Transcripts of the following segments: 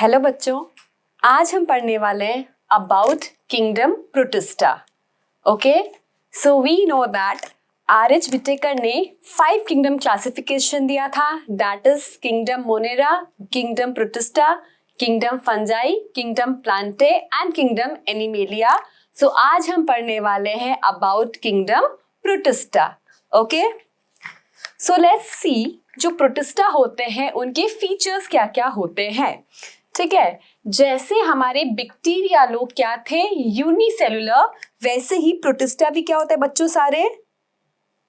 Hello बच्चों, आज हम पढ़ने वाले हैं about kingdom Protista. Okay, so we know that R H. Whittaker ने 5 किंगडम क्लासिफिकेशन दिया था, that is kingdom Monera, kingdom Protista, kingdom Fungi, kingdom Plantae and kingdom Animalia. So आज हम पढ़ने वाले हैं about kingdom Protista. Okay, so let's see जो Protista होते हैं उनके फीचर्स क्या क्या होते हैं। ठीक है, जैसे हमारे बैक्टीरिया लोग क्या थे, यूनिसेलुलर, वैसे ही प्रोटिस्टा भी क्या होता है बच्चों, सारे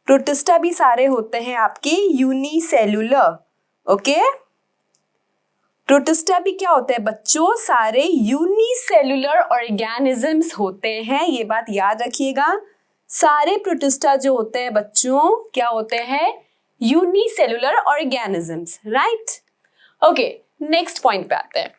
प्रोटिस्टा भी सारे होते हैं आपके यूनिसेलुलर। ओके, प्रोटिस्टा भी क्या होते हैं बच्चों, सारे यूनिसेलुलर ऑर्गेनिजम्स होते हैं, ये बात याद रखिएगा। सारे प्रोटिस्टा जो होते हैं बच्चों क्या होते हैं, unicellular organisms, right. Okay, next point पे आते हैं।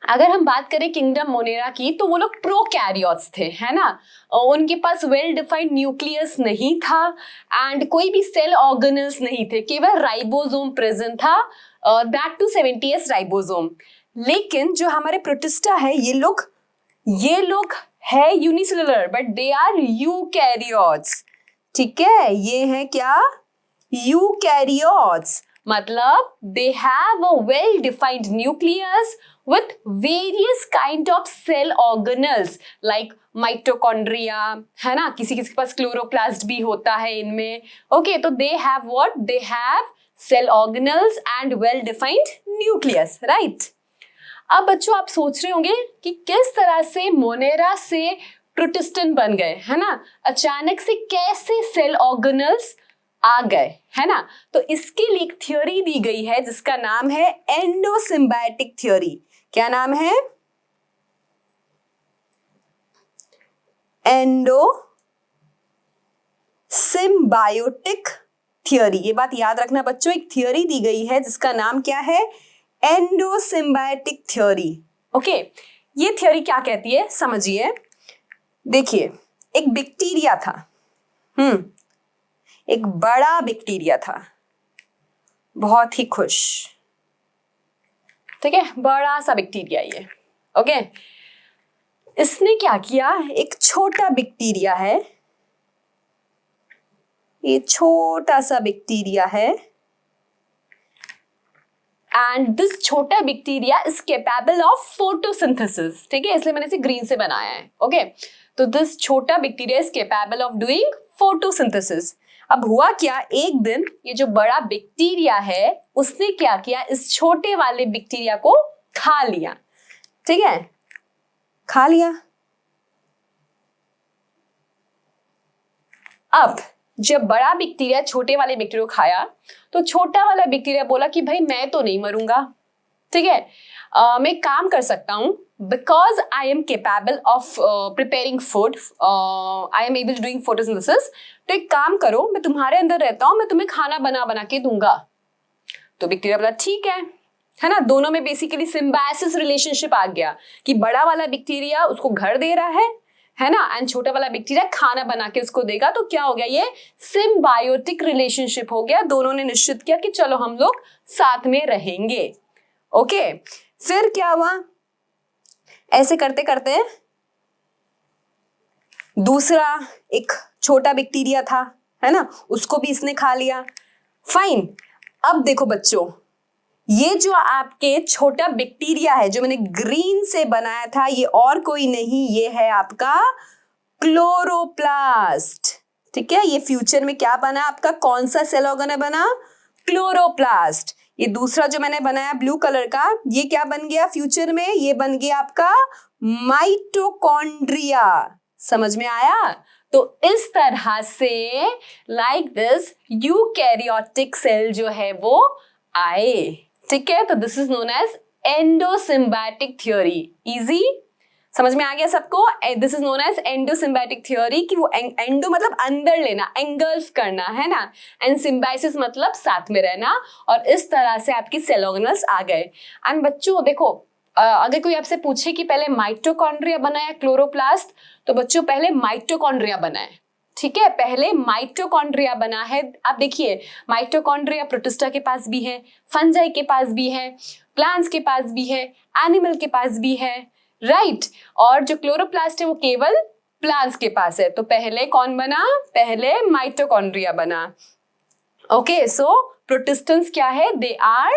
अगर हम बात करें किंगडम मोनेरा की तो वो लोग प्रोकैरियोट्स थे, है ना। उनके पास वेल डिफाइंड न्यूक्लियस नहीं था एंड कोई भी सेल ऑर्गेनल्स नहीं थे, केवल राइबोसोम प्रेजेंट था, दैट टू 70s राइबोसोम। लेकिन जो हमारे प्रोटिस्टा है ये लोग है unicellular but they are eukaryotes. ठीक है, ये है क्या, यूकैरियोट्स, मतलब they have a well defined nucleus with various kind of cell organelles like mitochondria, है ना, किसी किसी के पास क्लोरोप्लास्ट भी होता है इनमें। ओके, तो they have what, they have cell organelles and well defined nucleus, right। अब बच्चों आप सोच रहे होंगे कि किस तरह से मोनेरा से प्रोटिस्टन बन गए, है ना, अचानक से कैसे सेल ऑर्गेनल्स आ गए, है ना। तो इसके लिए एक थ्योरी दी गई है जिसका नाम है एंडोसिम्बायोटिक थ्योरी। क्या नाम है, एंडोसिम्बायोटिक थ्योरी। ये बात याद रखना बच्चों, एक थ्योरी दी गई है जिसका नाम क्या है, एंडोसिम्बायोटिक थ्योरी। ओके, ये थ्योरी क्या कहती है समझिए। देखिए, एक बैक्टीरिया था, एक बड़ा बैक्टीरिया था, बहुत ही खुश, ठीक है, बड़ा सा बैक्टीरिया ये। ओके, इसने क्या किया, एक छोटा बैक्टीरिया है, ये छोटा सा बैक्टीरिया है एंड दिस छोटा bacteria is capable of photosynthesis. ठीक है, इसलिए मैंने इसे ग्रीन से बनाया है। ओके, तो दिस छोटा bacteria is capable of doing photosynthesis. अब हुआ क्या, एक दिन ये जो बड़ा बैक्टीरिया है उसने क्या किया, इस छोटे वाले बैक्टीरिया को खा लिया। ठीक है, खा लिया। अब जब बड़ा बैक्टीरिया छोटे वाले बैक्टीरिया को खाया तो छोटा वाला बैक्टीरिया बोला कि भाई मैं तो नहीं मरूंगा, ठीक है, मैं काम कर सकता हूं, because I am capable of preparing food, I am able doing photosynthesis. तो एक काम करो, मैं तुम्हारे अंदर रहता हूं, मैं तुम्हें खाना बना बना के दूंगा। तो बैक्टीरिया बोला ठीक है ना। दोनों में बेसिकली सिम्बायोसिस रिलेशनशिप आ गया कि बड़ा वाला बैक्टीरिया उसको घर दे रहा है ना, एंड छोटा वाला बैक्टीरिया खाना बना के उसको देगा। तो क्या हो गया, ये सिम्बायोटिक रिलेशनशिप हो गया। दोनों ने निश्चित किया कि चलो हम लोग साथ में रहेंगे। ओके, फिर क्या हुआ, ऐसे करते करते दूसरा एक छोटा बैक्टीरिया था, है ना, उसको भी इसने खा लिया। फाइन। अब देखो बच्चों, ये जो आपके छोटा बैक्टीरिया है जो मैंने ग्रीन से बनाया था, ये और कोई नहीं, ये है आपका क्लोरोप्लास्ट। ठीक है, ये फ्यूचर में क्या बना आपका, कौन सा सेल ऑर्गन बना, क्लोरोप्लास्ट। ये दूसरा जो मैंने बनाया ब्लू कलर का, ये क्या बन गया फ्यूचर में, ये बन गया आपका माइटोकॉन्ड्रिया। समझ में आया। तो इस तरह से लाइक दिस यूकैरियोटिक सेल जो है वो आए। ठीक है, तो this is known as endosymbiotic theory. Easy समझ में आ गया सबको। This is known as endosymbiotic theory कि वो एंडो मतलब अंदर लेना, एंगल्फ करना, है ना, एंड सिम्बायोसिस मतलब साथ में रहना। और इस तरह से आपकी सेल ऑर्गेनल्स आ गए। एंड बच्चों देखो, अगर कोई आपसे पूछे कि पहले माइटोकॉन्ड्रिया बना या क्लोरोप्लास्ट, तो बच्चों पहले माइटोकॉन्ड्रिया बना है। ठीक है, पहले माइटोकॉन्ड्रिया बना है। आप देखिए माइटोकॉन्ड्रिया प्रोटिस्टा के पास भी है, फंजाई के पास भी है, प्लांट्स के पास भी है, एनिमल के पास भी है, राइट। और जो क्लोरोप्लास्ट है वो केवल प्लांट्स के पास है। तो पहले कौन बना, पहले माइटोकॉन्ड्रिया बना। ओके, सो प्रोटिस्टेंट्स क्या है, they are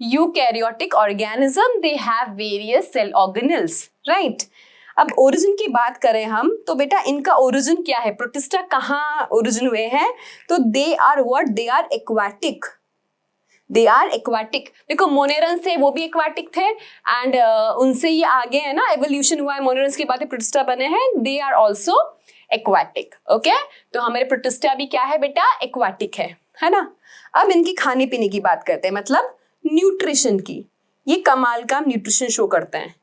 eukaryotic organism, they have various cell organelles, right. अब ओरिजिन की बात करें हम तो बेटा इनका ओरिजिन क्या है, प्रोटिस्टा कहाँ ओरिजिन हुए हैं, तो they are what, they are aquatic, they are aquatic. देखो मोनेरन से वो भी एक्वाटिक थे एंड उनसे ये आगे है ना, एवोल्यूशन हुआ है, मोनेरन्स के बाद प्रोटिस्टा बने हैं, they are also aquatic. Okay, तो हमारे प्रोटिस्टा भी क्या है बेटा, एक्वाटिक है ना। अब इनकी खाने पीने की बात करते हैं, मतलब न्यूट्रिशन की। ये कमाल का न्यूट्रिशन शो करते हैं।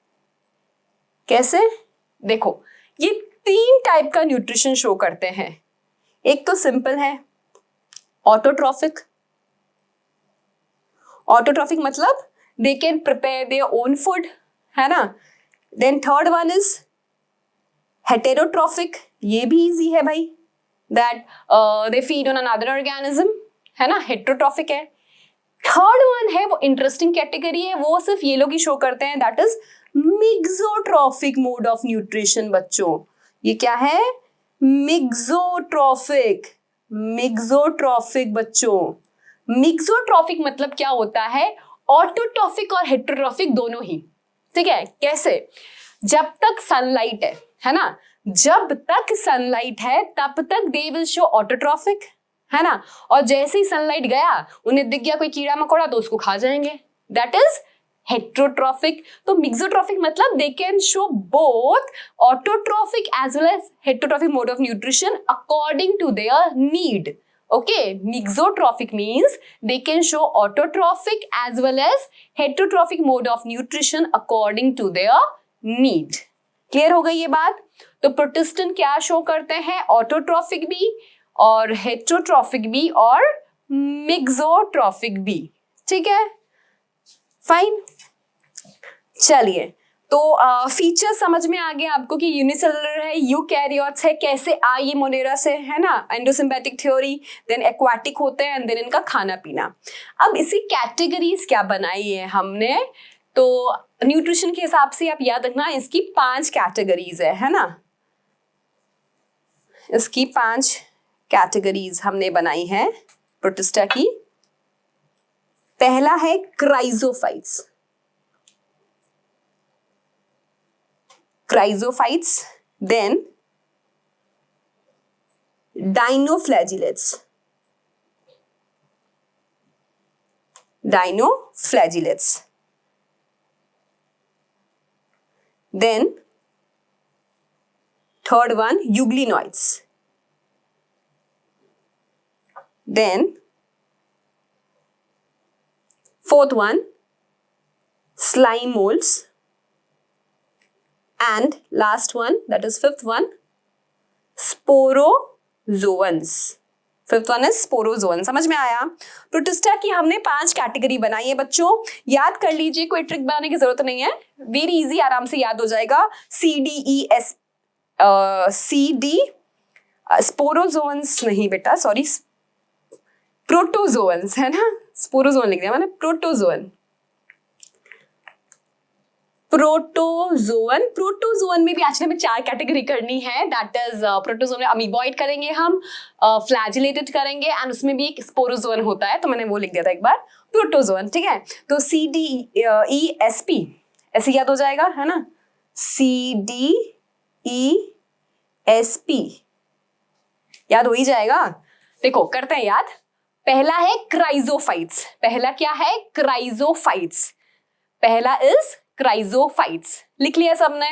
कैसे, देखो ये 3 टाइप का न्यूट्रिशन शो करते हैं। एक तो सिंपल है ऑटोट्रॉफिक, ऑटोट्रॉफिक मतलब they can prepare their own food, है ना। Then third one is heterotrophic, ये भी इजी है भाई, that they feed on another organism, है ना, हेटेरोट्रॉफिक है। थर्ड वन है वो इंटरेस्टिंग कैटेगरी है, वो सिर्फ ये लोग ही शो करते हैं, that is mixotrophic mode of nutrition. बच्चों ये क्या है, मिक्सोट्रॉफिक, मिक्सोट्रॉफिक बच्चों। मिक्सोट्रॉफिक मतलब क्या होता है, ऑटोट्रॉफिक और हेटेरोट्रॉफिक दोनों ही, ठीक है। कैसे, जब तक सनलाइट है ना, जब तक सनलाइट है तब तक दे विल शो ऑटोट्रॉफिक, है ना। और जैसे ही सनलाइट गया, उन्हें दिख गया कोई कीड़ा मकोड़ा तो उसको खा जाएंगे, दैट इज हेटेरोट्रॉफिक। तो मिक्सोट्रॉफिक मतलब they can show both autotrophic as well as heterotrophic mode of nutrition according to their need. Okay, mixotrophic means they can show autotrophic as well as heterotrophic mode of nutrition according to their need. Clear हो गई ये बात। तो प्रोटिस्टेंट क्या show करते हैं, autotrophic भी और हेटेरोट्रॉफिक भी और मिक्सोट्रॉफिक भी, ठीक है, फाइन। चलिए, तो फीचर समझ में आ गया आपको कि यूनिसेलुलर है, यूकैरियोट्स है, कैसे आए ये मोनेरा से, है ना, एंडोसिम्बैटिक थ्योरी, देन एक्वाटिक होते हैं एंड देन इनका खाना पीना। अब इसी कैटेगरीज क्या बनाई है हमने, तो न्यूट्रिशन के हिसाब से आप याद रखना इसकी 5 कैटेगरीज है ना, इसकी 5 कैटेगरीज हमने बनाई है प्रोटिस्टा की। पहला है chrysophytes, chrysophytes, then dinoflagellates, dinoflagellates, then third one euglenoids, then fourth one slime molds, and last one, that is fifth one, sporozoans. Fifth one is sporozoan. समझ में आया। प्रोटिस्टा की हमने 5 कैटेगरी बनाई है बच्चों, याद कर लीजिए, कोई ट्रिक बनाने की जरूरत नहीं है, वेरी इजी, आराम से याद हो जाएगा। CD स्पोरोजोन्स नहीं बेटा, सॉरी, प्रोटोजोन्स है ना, स्पोरोजोन लिख दिया मैंने, प्रोटोजोन, प्रोटोजोन। प्रोटोजोन में भी एक्चुअली हमें 4 कैटेगरी करनी है, दैट इज प्रोटोजोन में अमीबॉइड करेंगे हम, फ्लैजिलेटेड करेंगे एंड उसमें भी एक स्पोरोजोन होता है, तो मैंने वो लिख दिया था एक बार, प्रोटोजोन, ठीक है। तो CDESP ऐसे याद हो जाएगा, है ना, CDESP याद हो ही जाएगा। देखो करते हैं याद। पहला है क्राइजोफाइट्स, पहला क्या है, क्राइजोफाइट्स, पहला इज क्राइजोफाइट्स, लिख लिया सबने,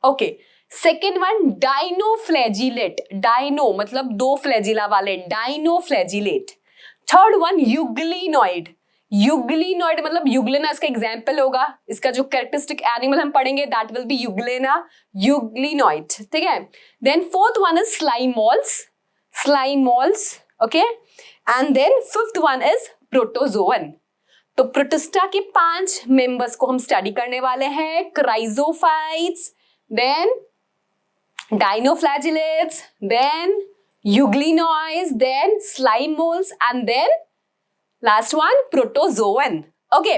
okay. Second one dinoflagellate, dino मतलब 2 फ्लैजिला वाले, dinoflagellate. Third one euglenoid, euglenoid मतलब यूग्लेना इसका एग्जाम्पल होगा, इसका जो कैरेक्टरिस्टिक एनिमल हम पढ़ेंगे that will be Euglena, euglenoid, ठीक है। Then fourth one is slime moulds, slime moulds, okay, and then fifth one is protozoan. तो प्रोटिस्टा के 5 मेंबर्स को हम स्टडी करने वाले हैं, chrysophytes, then dinoflagellates, then euglenoids, then slime moulds and then last one protozoan. Okay,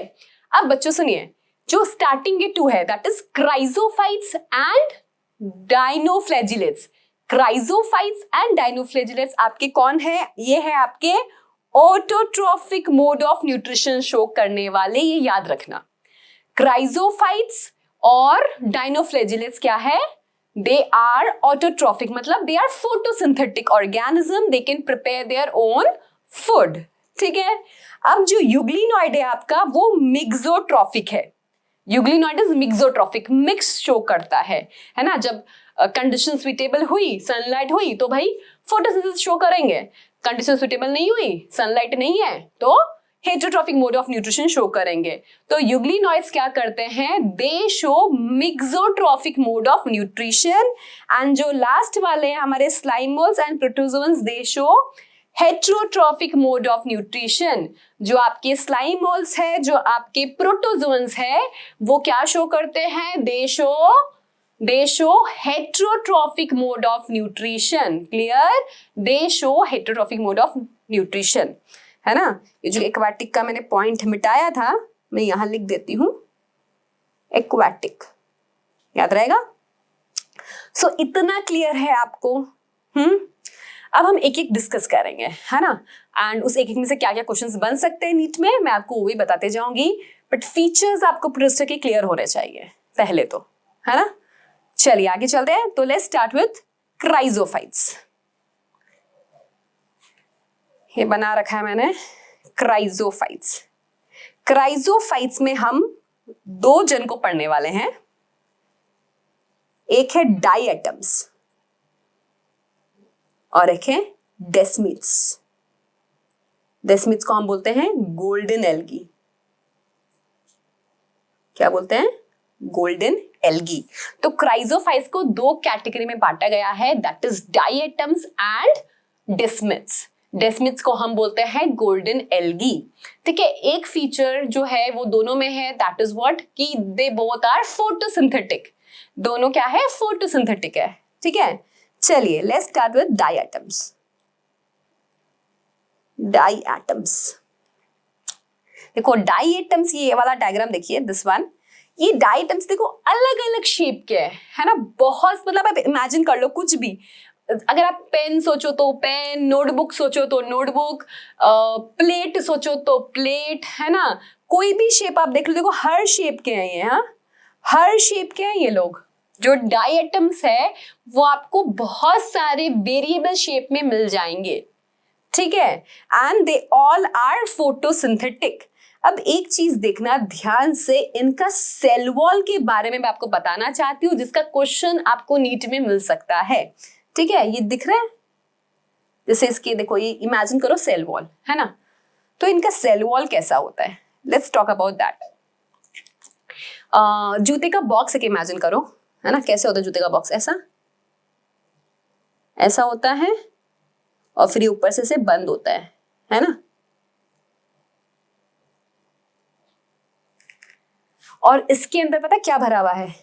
अब बच्चों सुनिए, जो स्टार्टिंग के टू है that is chrysophytes and dinoflagellates. Chrysophytes and dinoflagellates आपके कौन है? ये है आपके autotrophic mode of nutrition show करने वाले, ये याद रखना। क्राइजोफाइट्स और डाइनोफ्लैजिलेट्स क्या है? दे आर ऑटोट्रॉफिक, मतलब they are photosynthetic organism, they can prepare their own food. ठीक है, अब जो यूग्लिनॉइड है आपका वो मिक्सोट्रॉफिक है। Euglenoid is mixotrophic, mix show करता है ना। जब कंडीशन सुइटेबल हुई, सनलाइट हुई तो भाई फोटोसिंथेसिस शो करेंगे। कंडीशन सुइटेबल नहीं हुई, सनलाइट नहीं है तो heterotrophic mode of nutrition show करेंगे। तो यूग्लिनॉइड्स क्या करते हैं? दे show mixotrophic mode of nutrition. And जो लास्ट वाले हैं हमारे slime moulds and protozoans, they show heterotrophic mode of nutrition. जो आपके स्लाइम मोल्स है, जो आपके प्रोटोजोन्स है, वो क्या शो करते हैं? दे show heterotrophic mode of nutrition. Clear? They show heterotrophic mode of nutrition, है ना। ये जो एक्वाटिक का मैंने पॉइंट मिटाया था, मैं यहां लिख देती हूं, एक्वाटिक, याद रहेगा। सो इतना क्लियर है आपको? अब हम एक एक डिस्कस करेंगे, है ना। एंड उस एक एक में से क्या क्या क्वेश्चंस बन सकते हैं नीट में, मैं आपको वो भी बताते जाऊंगी। बट फीचर्स आपको प्रोटिस्टा के क्लियर होने चाहिए पहले तो, है ना। चलिए आगे चलते हैं। तो लेट्स स्टार्ट विथ क्राइजोफाइट्स। ये बना रखा है मैंने क्राइजोफाइट्स। क्राइजोफाइट्स में हम दो जन को पढ़ने वाले हैं। एक है डाइएटम्स और एक है डेस्मिड्स। डेस्मिड्स को हम बोलते हैं गोल्डन एल्गी। क्या बोलते हैं? Golden algae. तो क्राइजोफाइट्स को दो कैटेगरी में बांटा गया है, that is diatoms and desmids. Desmids को हम बोलते हैं गोल्डन एल्गी। ठीक है, एक फीचर जो है वो दोनों में है, दैट इज व्हाट, कि दे बोथ आर फोटोसिंथेटिक। दोनों क्या है? फोटोसिंथेटिक है। ठीक है, चलिए let's start with diatoms. Diatoms देखो, डाइएटम्स, ये वाला डायग्राम देखिए, दिस वन। ये डाइएटम्स देखो अलग अलग शेप के है ना। बहुत, मतलब आप इमेजिन कर लो कुछ भी। अगर आप पेन सोचो तो पेन, नोटबुक सोचो तो नोटबुक, प्लेट सोचो तो प्लेट, है ना। कोई भी शेप आप देख लो, देखो हर शेप के हैं ये, हाँ, हर शेप के हैं ये लोग। जो डाइएटम्स है वो आपको बहुत सारे वेरिएबल शेप में मिल जाएंगे। ठीक है, and they all are photosynthetic. अब एक चीज देखना ध्यान से, इनका सेल वॉल के बारे में मैं आपको बताना चाहती हूँ, जिसका क्वेश्चन आपको नीट में मिल सकता है। ठीक है, ये दिख रहा है, जैसे इसके देखो, ये इमेजिन करो सेल वॉल, है ना। तो इनका सेल वॉल कैसा होता है, लेट्स टॉक अबाउट दैट। जूते का बॉक्स एक इमेजिन करो, है ना। कैसे होता है जूते का बॉक्स? ऐसा होता है, और फिर ऊपर से बंद होता है ना। और इसके अंदर पता क्या भरा हुआ है?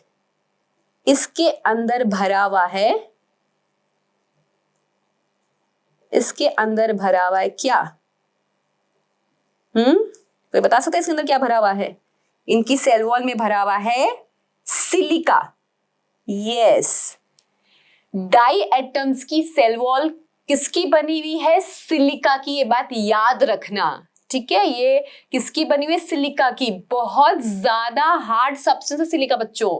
इसके अंदर भरा हुआ है, इसके अंदर भरा हुआ है क्या? कोई बता सकता है इसके अंदर क्या भरा हुआ है? इनकी सेल वॉल में भरा हुआ है सिलिका। यस, डाइएटम्स की सेल वॉल किसकी बनी हुई है? सिलिका की। ये बात याद रखना, ठीक है। ये किसकी बनी हुई है? सिलिका की। बहुत ज्यादा हार्ड सब्सटेंस है सिलिका बच्चों,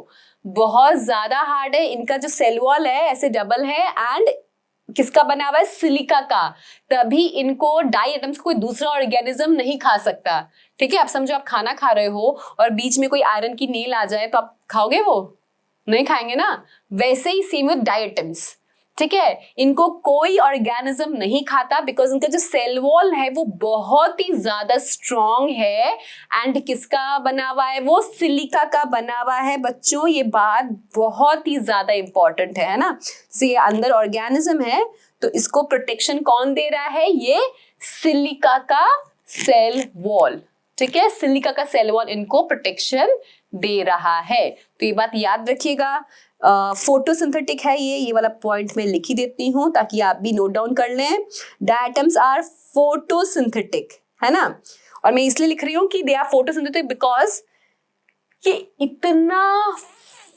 बहुत ज्यादा हार्ड है। इनका जो सेल वॉल है ऐसे डबल है, एंड किसका बना हुआ है? सिलिका का। तभी इनको डाइएटम्स कोई दूसरा ऑर्गेनिज्म नहीं खा सकता। ठीक है, आप समझो आप खाना खा रहे हो और बीच में कोई आयरन की नील आ जाए तो आप खाओगे? वो नहीं खाएंगे ना। वैसे ही सेम विद डाइएटम्स। ठीक है, इनको कोई ऑर्गेनिज्म नहीं खाता, बिकॉज इनका जो सेल वॉल है वो बहुत ही ज्यादा स्ट्रॉन्ग है। एंड किसका बना हुआ है? वो सिलिका का बना हुआ है बच्चों। ये बात बहुत ही ज्यादा इंपॉर्टेंट है ना। तो ये अंदर ऑर्गेनिज्म है, तो इसको प्रोटेक्शन कौन दे रहा है? ये सिलिका का सेल वॉल। ठीक है, सिलिका का सेल वॉल इनको प्रोटेक्शन दे रहा है। तो ये बात याद रखिएगा, फोटोसिंथेटिक है ये वाला पॉइंट मैं लिख ही देती हूँ ताकि आप भी नोट डाउन कर लें। डायटम्स आर फोटोसिंथेटिक, है ना। और मैं इसलिए लिख रही हूँ कि दे आर फोटोसिंथेटिक बिकॉज ये इतना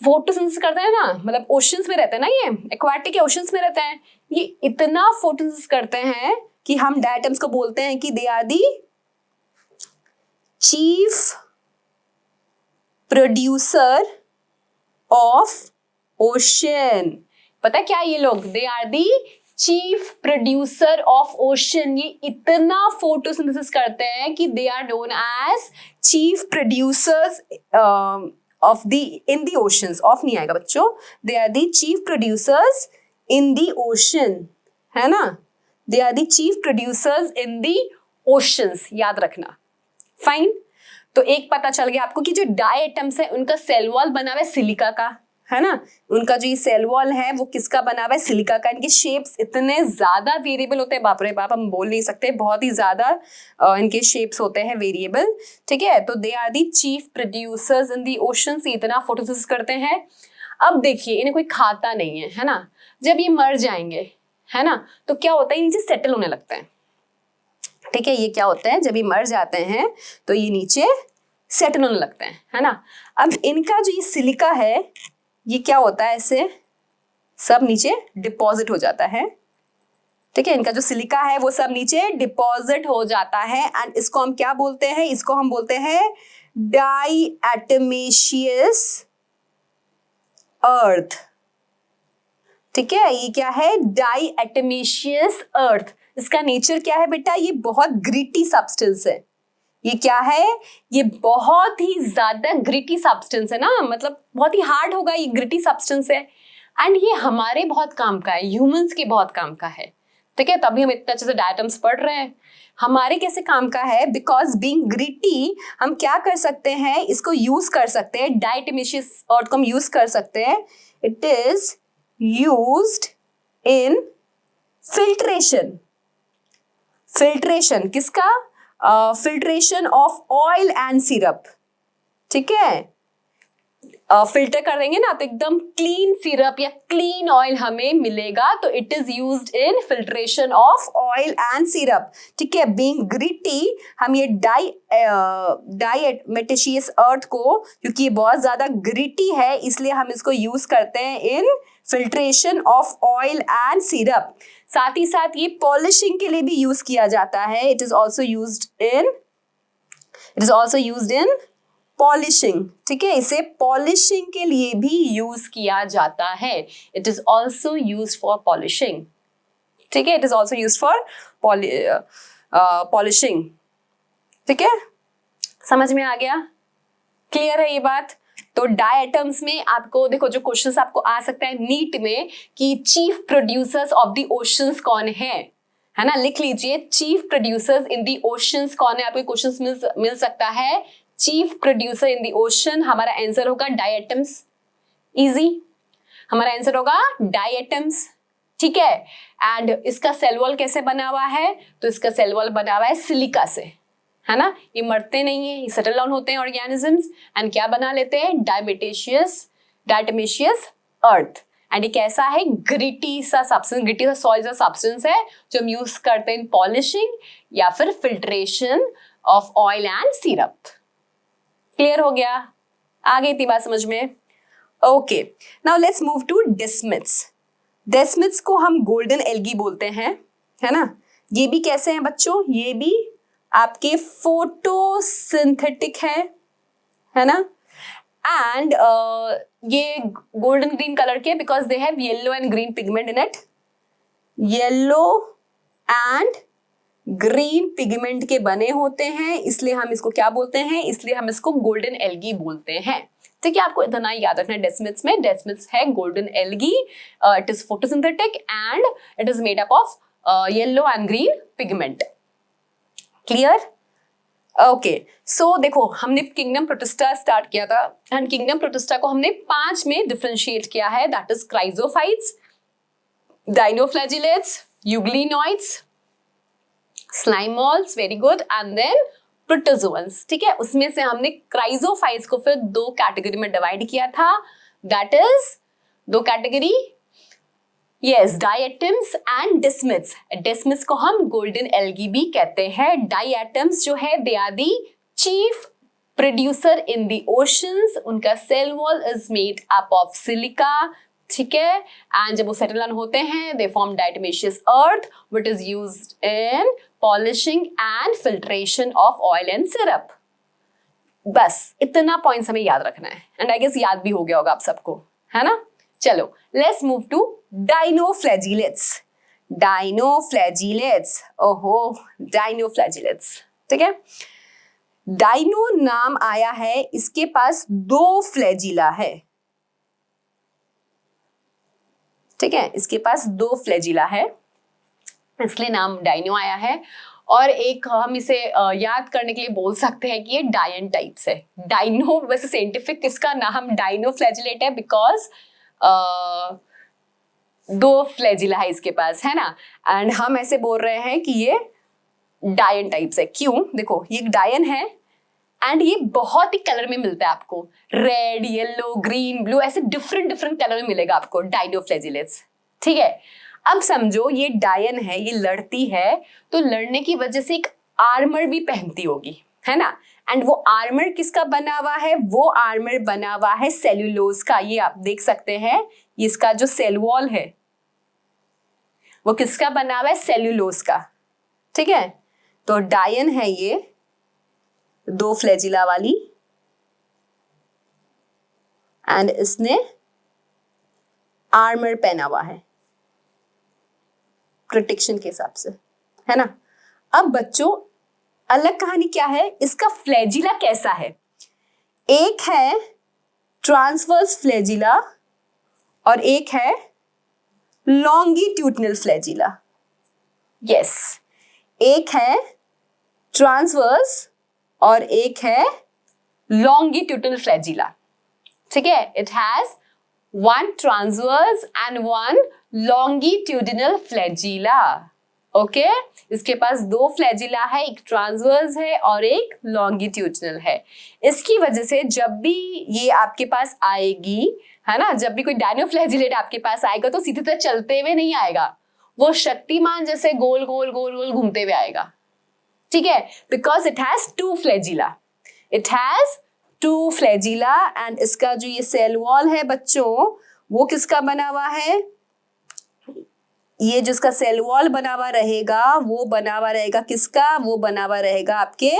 फोटोसिंथेसिस करते हैं ना, मतलब ओशंस में रहते हैं ना, ये एक्वाटिक ओशंस में रहते हैं, ये इतना फोटोसिंथेसिस करते हैं कि हम डायटम्स को बोलते हैं कि they are the chief producer of ocean. पता है क्या ये लोग, they are the chief producer of ocean. ये इतना फोटोसिंथेसिस करते हैं कि they are known as chief producers of the in the oceans. Of नहीं आएगा बच्चों, they are the chief producers in the ocean, है ना। They are the chief producers in the oceans, याद रखना। फाइन, तो एक पता चल गया आपको कि जो डायटम्स है उनका सेल वॉल बना हुआ है सिलिका का, है ना। उनका जो ये सेल वॉल है वो किसका बना हुआ है, सिलिका का। इनके शेप्स इतने ज्यादा वेरिएबल होते हैं, बाप रे बाप, हम बोल नहीं सकते, बहुत ही ज्यादा इनके शेप्स होते हैं वेरिएबल, ठीक है। तो they are the chief producers in the oceans, इतना फोटोसिंथेसिस करते हैं। अब देखिए इन्हें कोई खाता नहीं है ना, जब ये मर जाएंगे, है ना, तो क्या होता है, नीचे सेटल होने लगता है, ठीक है। ये क्या होता है, जब ये मर जाते हैं तो ये नीचे सेटल होने लगते हैं, है ना। अब इनका जो ये सिलिका है ये क्या होता है, ऐसे सब नीचे डिपॉजिट हो जाता है, ठीक है। इनका जो सिलिका है वो सब नीचे डिपॉजिट हो जाता है एंड इसको हम क्या बोलते हैं, इसको हम बोलते हैं डाइएटमेशियस अर्थ, ठीक है। ये क्या है, डाइएटमेशियस अर्थ। इसका नेचर क्या है बेटा, ये बहुत ग्रिटी सब्सटेंस है। ये क्या है, ये बहुत ही ज्यादा ग्रिटी सब्सटेंस है ना, मतलब बहुत ही हार्ड होगा, ये ग्रिटी सब्सटेंस है एंड ये हमारे बहुत काम का है, ह्यूमंस के बहुत काम का है, ठीक है। तभी हम इतने अच्छे से डायटम्स पढ़ रहे हैं। हमारे कैसे काम का है, बिकॉज बीइंग ग्रिटी हम क्या कर सकते हैं, इसको यूज कर सकते हैं, डाइएटमेशियस अर्थ को हम यूज कर सकते हैं। It is used in filtration. Filtration किसका, filtration of oil and syrup, ठीक है। फिल्टर कर देंगे ना तो एकदम क्लीन सिरप या क्लीन ऑयल हमें मिलेगा, तो it is used in filtration of oil and syrup, ठीक है। बीइंग ग्रिटी हम ये डाइएटमेशियस अर्थ को, क्योंकि ये बहुत ज्यादा ग्रिटी है इसलिए हम इसको यूज करते हैं in filtration of oil and syrup. साथ ही साथ ये पॉलिशिंग के लिए भी यूज किया जाता है। It is also used in polishing, ठीक है। इसे पॉलिशिंग के लिए भी यूज किया जाता है। It is also use for polishing, ठीक है। It is also use for polishing, ठीक है। समझ में आ गया, क्लियर है ये बात। तो डायटम्स में आपको देखो जो क्वेश्चंस आपको आ सकता है नीट में कि chief producers of the oceans कौन है ना, लिख लीजिए chief producers in the oceans कौन है, आपको क्वेश्चंस मिल सकता है। Chief producer in the ocean, हमारा आंसर होगा डायटम्स, इजी, हमारा आंसर होगा डायटम्स, ठीक है। एंड इसका सेल वॉल कैसे बना हुआ है, तो इसका सेल वॉल बना हुआ है सिलिका से, है ना। ये मरते नहीं है, ये सेटल डाउन होते हैं ऑर्गेनिजम्स एंड क्या बना लेते हैं, डायटमेशियस अर्थ। एंड ये कैसा है, ग्रिटी सा सब्सटेंस, ग्रिटी सा सॉइल सा सब्सटेंस है जो हम यूज करते हैं पॉलिशिंग या फिर filtration of oil and syrup. Clear हो गया, आ गई थी बात समझ में। Okay, now let's move to desmids. Desmids को हम गोल्डन एल्गी बोलते हैं, है ना। ये भी कैसे हैं बच्चों, ये भी आपके फोटोसिंथेटिक है ना। एंड ये गोल्डन ग्रीन कलर के because they have yellow and green pigment in it, yellow and green pigment के बने होते हैं, इसलिए हम इसको क्या बोलते हैं, इसलिए हम इसको गोल्डन एल्गी बोलते हैं, ठीक है। आपको इतना याद रखना है डेस्मिड्स में, डेस्मिड्स है golden algae, it is photosynthetic and it is made up of yellow and green pigment. Clear, okay. So देखो हमने किंगडम प्रोटिस्टा स्टार्ट किया था एंड किंगडम प्रोटिस्टा को हमने 5 में डिफरेंशिएट किया है, that is chrysophytes, dinoflagellates, euglenoids, slime moulds, very good, and then protozoans, ठीक है। उसमें से हमने क्राइजोफाइट्स को फिर 2 कैटेगरी में डिवाइड किया था, that is 2 category, yes, diatoms and desmids. Desmids को हम गोल्डन एल्गी भी कहते हैं। डायटम्स जो है they are the chief producer in the oceans, उनका cell wall is made up of silica, ठीक है। एंड जब वो सेटल ऑन होते हैं they form diatomaceous earth which is used in polishing and filtration of oil and syrup. बस इतना points हमें याद रखना है, एंड आई गेस याद भी हो गया होगा आप सबको, है ना। चलो let's move to dinoflagellates. Dinoflagellates, ओहो डाइनोफ्लैजिलेट्स, ठीक है। डाइनो नाम आया है, इसके पास 2 फ्लैजिला है, ठीक है। इसके पास 2 फ्लैजिला है, इसलिए नाम डाइनो आया है। और एक हम इसे याद करने के लिए बोल सकते हैं कि ये डायन टाइप्स है। डाइनो वैसे साइंटिफिक इसका नाम डाइनोफ्लैजिलेट है बिकॉज 2 फ्लैजिला है इसके पास, है ना। एंड हम ऐसे बोल रहे हैं कि ये डायन टाइप्स है। क्यों? देखो ये एक डायन है एंड ये बहुत ही कलर में मिलता है आपको, रेड, येलो, ग्रीन, ब्लू, ऐसे डिफरेंट डिफरेंट कलर में मिलेगा आपको डाइनोफ्लैजिलेट्स, ठीक है। अब समझो ये डायन है, ये लड़ती है, तो लड़ने की वजह से एक आर्मर भी पहनती होगी, है ना। एंड वो आर्मर किसका बना हुआ है? वो आर्मर बना हुआ है सेल्यूलोज का। ये आप देख सकते हैं, इसका जो सेल वॉल है वो किसका बना हुआ है? सेल्यूलोज का, ठीक है। तो डायन है ये 2 फ्लैजिला वाली, एंड इसने आर्मर पहना हुआ है प्रोटेक्शन के हिसाब से, है ना। अब बच्चों अलग कहानी क्या है, इसका फ्लैजिला कैसा है? एक है ट्रांसवर्स फ्लैजिला और एक है लॉन्गिट्यूडनल फ्लैजिला। यस, एक है ट्रांसवर्स और एक है लॉन्गिट्यूडनल फ्लैजिला, ठीक है। It has 1 transverse and 1 longitudinal flagella, okay. इसके पास 2 फ्लैजिला है, एक ट्रांसवर्स है और एक लॉन्गिट्यूडनल है। इसकी वजह से जब भी ये आपके पास आएगी, है ना, जब भी कोई डायनोफ्लैजिलेट आपके पास आएगा तो सीधे तरह चलते हुए नहीं आएगा, वो शक्तिमान जैसे गोल गोल गोल गोल घूमते हुए आएगा, ठीक है। Because it has 2 flagella, it has 2 flagella. And इसका जो ये सेल वॉल है बच्चों, वो किसका बना हुआ है? ये जिसका सेल वॉल बना हुआ रहेगा वो बना हुआ रहेगा किसका? वो बना हुआ रहेगा आपके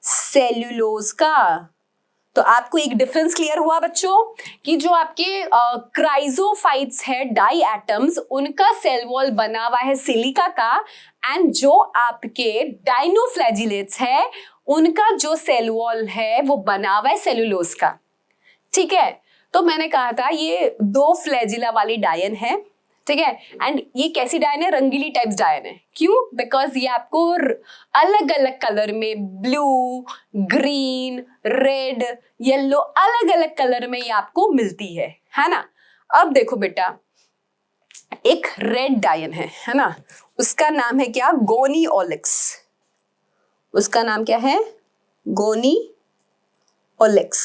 सेल्यूलोज का। तो आपको एक डिफरेंस क्लियर हुआ बच्चों कि जो आपके क्राइजोफाइट्स है, डाई एटम्स, उनका सेल वॉल बना हुआ है सिलिका का, एंड जो आपके डाइनोफ्लैजिलेट्स है उनका जो सेल वॉल है वो बना हुआ है सेल्यूलोज का, ठीक है। तो मैंने कहा था ये 2 फ्लैजिला वाली डायन है, ठीक है। एंड ये कैसी डायन है? रंगीली टाइप्स डायन है। क्यों? बिकॉज ये आपको अलग अलग कलर में, ब्लू, ग्रीन, रेड, येलो, अलग अलग कलर में ये आपको मिलती है ना। अब देखो बेटा, एक रेड डायन है ना, उसका नाम है क्या? गोनी ओलिक्स। उसका नाम क्या है? गोनी ओलिक्स।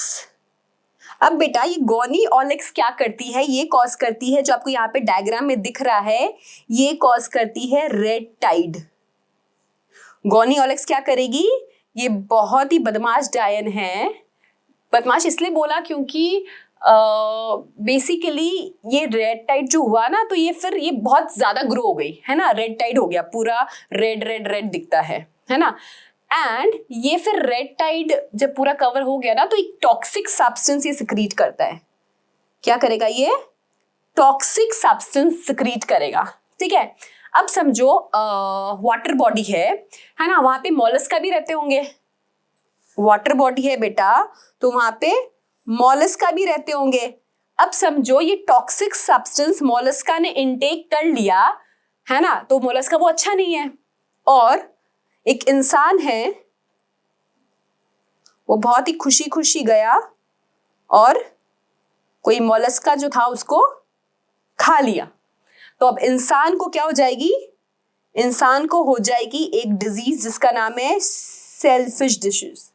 अब बेटा ये गोनी ओलिक्स क्या करती है? ये कॉज करती है, जो आपको यहाँ पे डायग्राम में दिख रहा है, ये कॉज करती है रेड टाइड। गोनी ओलिक्स क्या करेगी? ये बहुत ही बदमाश डायन है। बदमाश इसलिए बोला क्योंकि बेसिकली ये रेड टाइड जो हुआ ना, तो ये बहुत ज्यादा ग्रो हो गई, है ना। रेड टाइड हो गया, पूरा रेड रेड रेड दिखता है ना। एंड ये फिर रेड टाइड जब पूरा कवर हो गया ना, तो एक टॉक्सिक सब्सटेंस ये सिक्रीट करता है। क्या करेगा? ये टॉक्सिक सब्सटेंस सिक्रीट करेगा, ठीक है। अब समझो वाटर बॉडी है ना, वहां पे मॉलस्का भी रहते होंगे। वाटर बॉडी है बेटा, तो वहां पे मॉलस्का भी रहते होंगे। अब समझो ये टॉक्सिक सब्सटेंस मॉलस्का ने इनटेक कर लिया, है ना, तो मॉलस्का वो अच्छा नहीं है। और एक इंसान है, वो बहुत ही खुशी खुशी गया और कोई मॉलस्का जो था उसको खा लिया। तो अब इंसान को क्या हो जाएगी? इंसान को हो जाएगी एक डिजीज जिसका नाम है सेल्फिश डिसीज।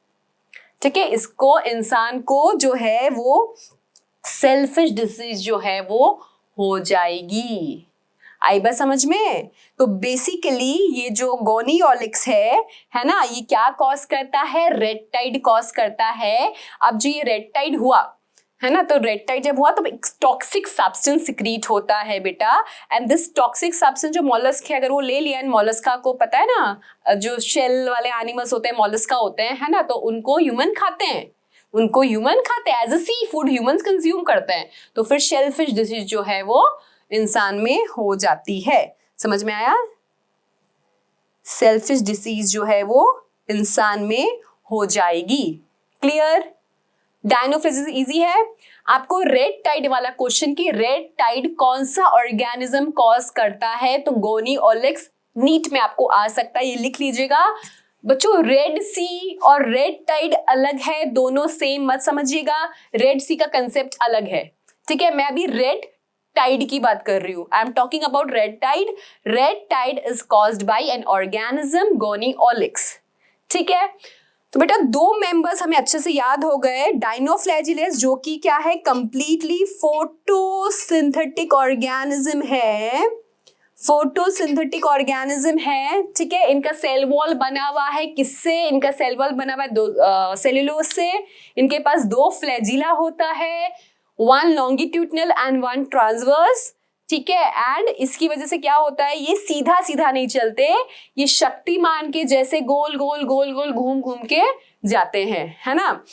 ठीक है, इसको इंसान को जो है वो सेल्फिश डिसीज जो है वो हो जाएगी। आई बात समझ में? तो बेसिकली ये जो गोनियोलिक्स है ना, ये क्या कॉज करता है? रेड टाइड कॉज करता है। अब जो ये रेड टाइड हुआ है ना, तो रेड टाइड जब हुआ तो एक टॉक्सिक सब्सटेंस सिक्रीट होता है बेटा, एंड दिस टॉक्सिक सब्सटेंस जो मॉलस्क है अगर वो ले लिया, एंड मॉलस्का को पता है ना जो शेल वाले एनिमल्स होते हैं मॉलस्का होते हैं है ना, तो उनको ह्यूमन खाते हैं, उनको ह्यूमन खाते हैं as a sea food, humans consume करते हैं, तो फिर शेलफिश डिसीज जो है वो इंसान में हो जाती है। समझ में आया? सेल्फिश डिसीज जो है वो इंसान में हो जाएगी। क्लियर? डायनोफ्लेजिस इजी है। आपको रेड टाइड वाला क्वेश्चन की रेड टाइड कौन सा ऑर्गेनिज्म कॉज करता है, तो गोनियोलिक्स नीट में आपको आ सकता है, ये लिख लीजिएगा बच्चों। रेड सी और रेड टाइड अलग है, दोनों सेम मत समझिएगा, रेड सी का कंसेप्ट अलग है। ठीक है, मैं अभी रेड टाइड की बात कर रही हूं। I am talking about red tide. Red tide is caused by an organism Gonyaulax. ठीक है, तो बेटा दो मेंबर्स हमें अच्छे से याद हो गए। डायनोफ्लैजिलस जो कि क्या है, कंप्लीटली फोटोसिंथेटिक ऑर्गेनिज्म है, फोटोसिंथेटिक ऑर्गेनिज्म है। ठीक है, इनका सेल वॉल बना हुआ है किससे? इनका सेल वॉल बना हुआ है दो सेल्यूलोज से। इनके पास दो फ्लैजिला होता है, one longitudinal and one transverse. ठीक है, एंड इसकी वजह से क्या होता है, ये सीधा सीधा नहीं चलते, ये शक्तिमान के जैसे गोल गोल गोल गोल घूम घूम के जाते हैं, है ना।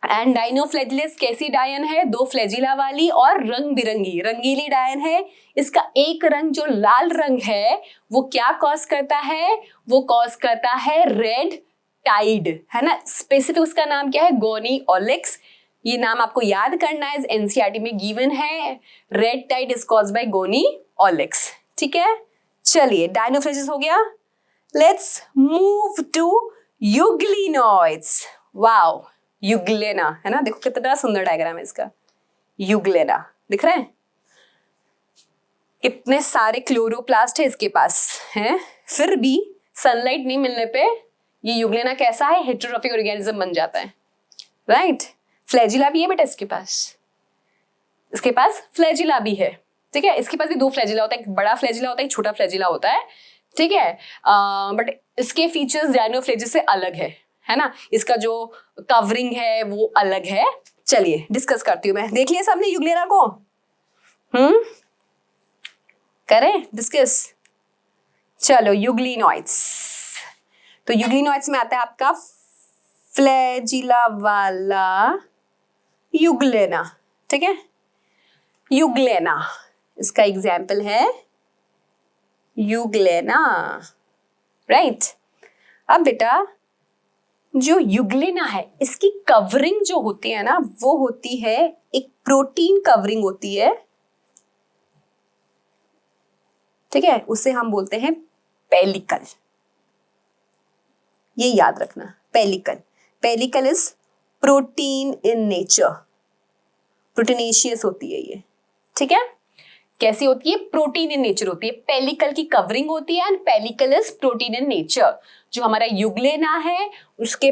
एंड डायनोफ्लैजिलस कैसी डायन है? दो फ्लैजिला वाली और रंग बिरंगी रंगीली डायन है। इसका एक रंग जो लाल रंग है वो क्या कॉज करता है? वो कॉज करता है रेड टाइड, है ना। स्पेसिफिक उसका नाम क्या है? गोनियोलिक्स। ये नाम आपको याद करना है, एनसीईआरटी में गिवन है। Red tide is caused by Gonyaulax. ठीक है, चलिए डायनोफ्लैजिलस हो गया। Let's move to euglenoids. Wow, Euglena, है ना, देखो कितना सुंदर डायग्राम है इसका। यूग्लेना दिख रहा है, कितने सारे क्लोरोप्लास्ट है इसके पास है, फिर भी सनलाइट नहीं मिलने पे ये यूग्लेना कैसा है? हेटेरोट्रॉफिक ऑर्गेनिज्म बन जाता है, राइट। फ्लैजिला भी है बेटा इसके पास फ्लैजिला भी है। ठीक है, इसके पास भी दो फ्लैजिला होता है, एक बड़ा फ्लैजिला होता है, एक छोटा फ्लैजिला होता है। ठीक है, बट इसके फीचर्स डायनोफ्लैजिलस से अलग है ना। इसका जो कवरिंग है वो अलग है। चलिए डिस्कस करती हूँ मैं। देख लिया सबने यूग्लेना को? करें डिस्कस। चलो यूग्लिनोइड्स, तो यूग्लिनोइड्स में आता है आपका फ्लैजिला वाला यूग्लेना। ठीक है, यूग्लेना इसका एग्जाम्पल है यूग्लेना, राइट। अब बेटा जो यूग्लेना है इसकी कवरिंग जो होती है ना, वो होती है एक प्रोटीन कवरिंग होती है। ठीक है, उसे हम बोलते हैं पेलिकल। ये याद रखना, pellicle. Pellicle is protein in nature, proteinaceous होती है ये। ठीक है, कैसी होती है? प्रोटीन इन नेचर होती है। पेलिकल की कवरिंग होती है and pellicle is protein in nature. जो हमारा यूग्लेना है उसके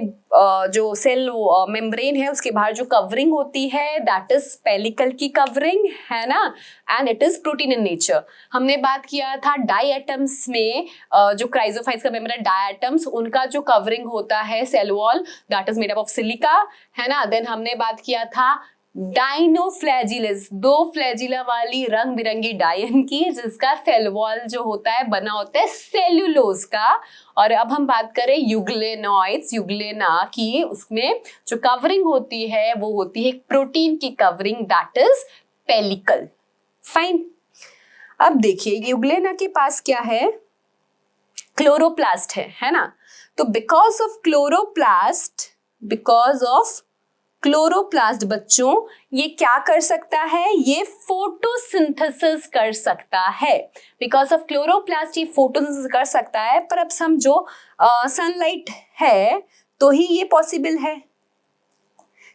जो सेल मेम्ब्रेन है उसके बाहर जो कवरिंग होती है दैट इज पेलिकल की कवरिंग, है ना, and it is protein in nature. हमने बात किया था डायएटम्स में, जो क्राइजोफाइट्स का मेंबर है डायएटम्स, उनका जो कवरिंग होता है cell wall that is made up of silica, है ना। देन हमने बात किया था डायनोफ्लैजिलस, दो फ्लैजिला वाली रंग बिरंगी डायन की, जिसका सेल वॉल जो होता है बना होता है सेल्यूलोज का। और अब हम बात करें यूग्लेनोइड्स, यूग्लेना की, उसमें जो कवरिंग होती है वो होती है प्रोटीन की covering that is pellicle. Fine. अब देखिए यूग्लेना के पास क्या है? क्लोरोप्लास्ट है ना। तो बिकॉज ऑफ क्लोरोप्लास्ट बच्चों ये क्या कर सकता है? ये फोटोसिंथेसिस कर सकता है। बिकॉज ऑफ क्लोरोप्लास्ट ये फोटोसिंथेसिस कर सकता है, पर अब समझो सनलाइट है तो ही ये पॉसिबल है,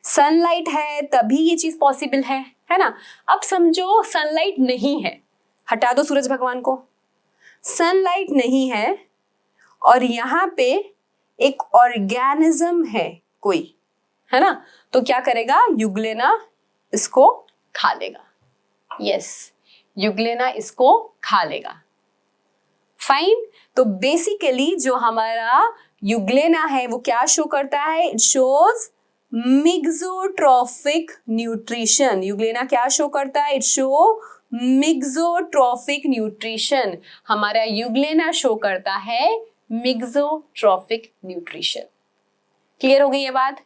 सनलाइट है तभी ये चीज पॉसिबल है ना। अब समझो सनलाइट नहीं है, हटा दो सूरज भगवान को, सनलाइट नहीं है और यहाँ पे एक ऑर्गेनिज्म है कोई, है ना, तो क्या करेगा, यूग्लेना इसको खा लेगा। यस, यूग्लेना इसको खा लेगा। फाइन। तो बेसिकली जो हमारा यूग्लेना है वो क्या शो करता है, it shows mixotrophic nutrition. Euglena क्या शो करता है, इट शो मिक्सोट्रॉफिक न्यूट्रिशन। हमारा यूग्लेना शो करता है मिक्सोट्रॉफिक न्यूट्रिशन। क्लियर हो गई ये बात?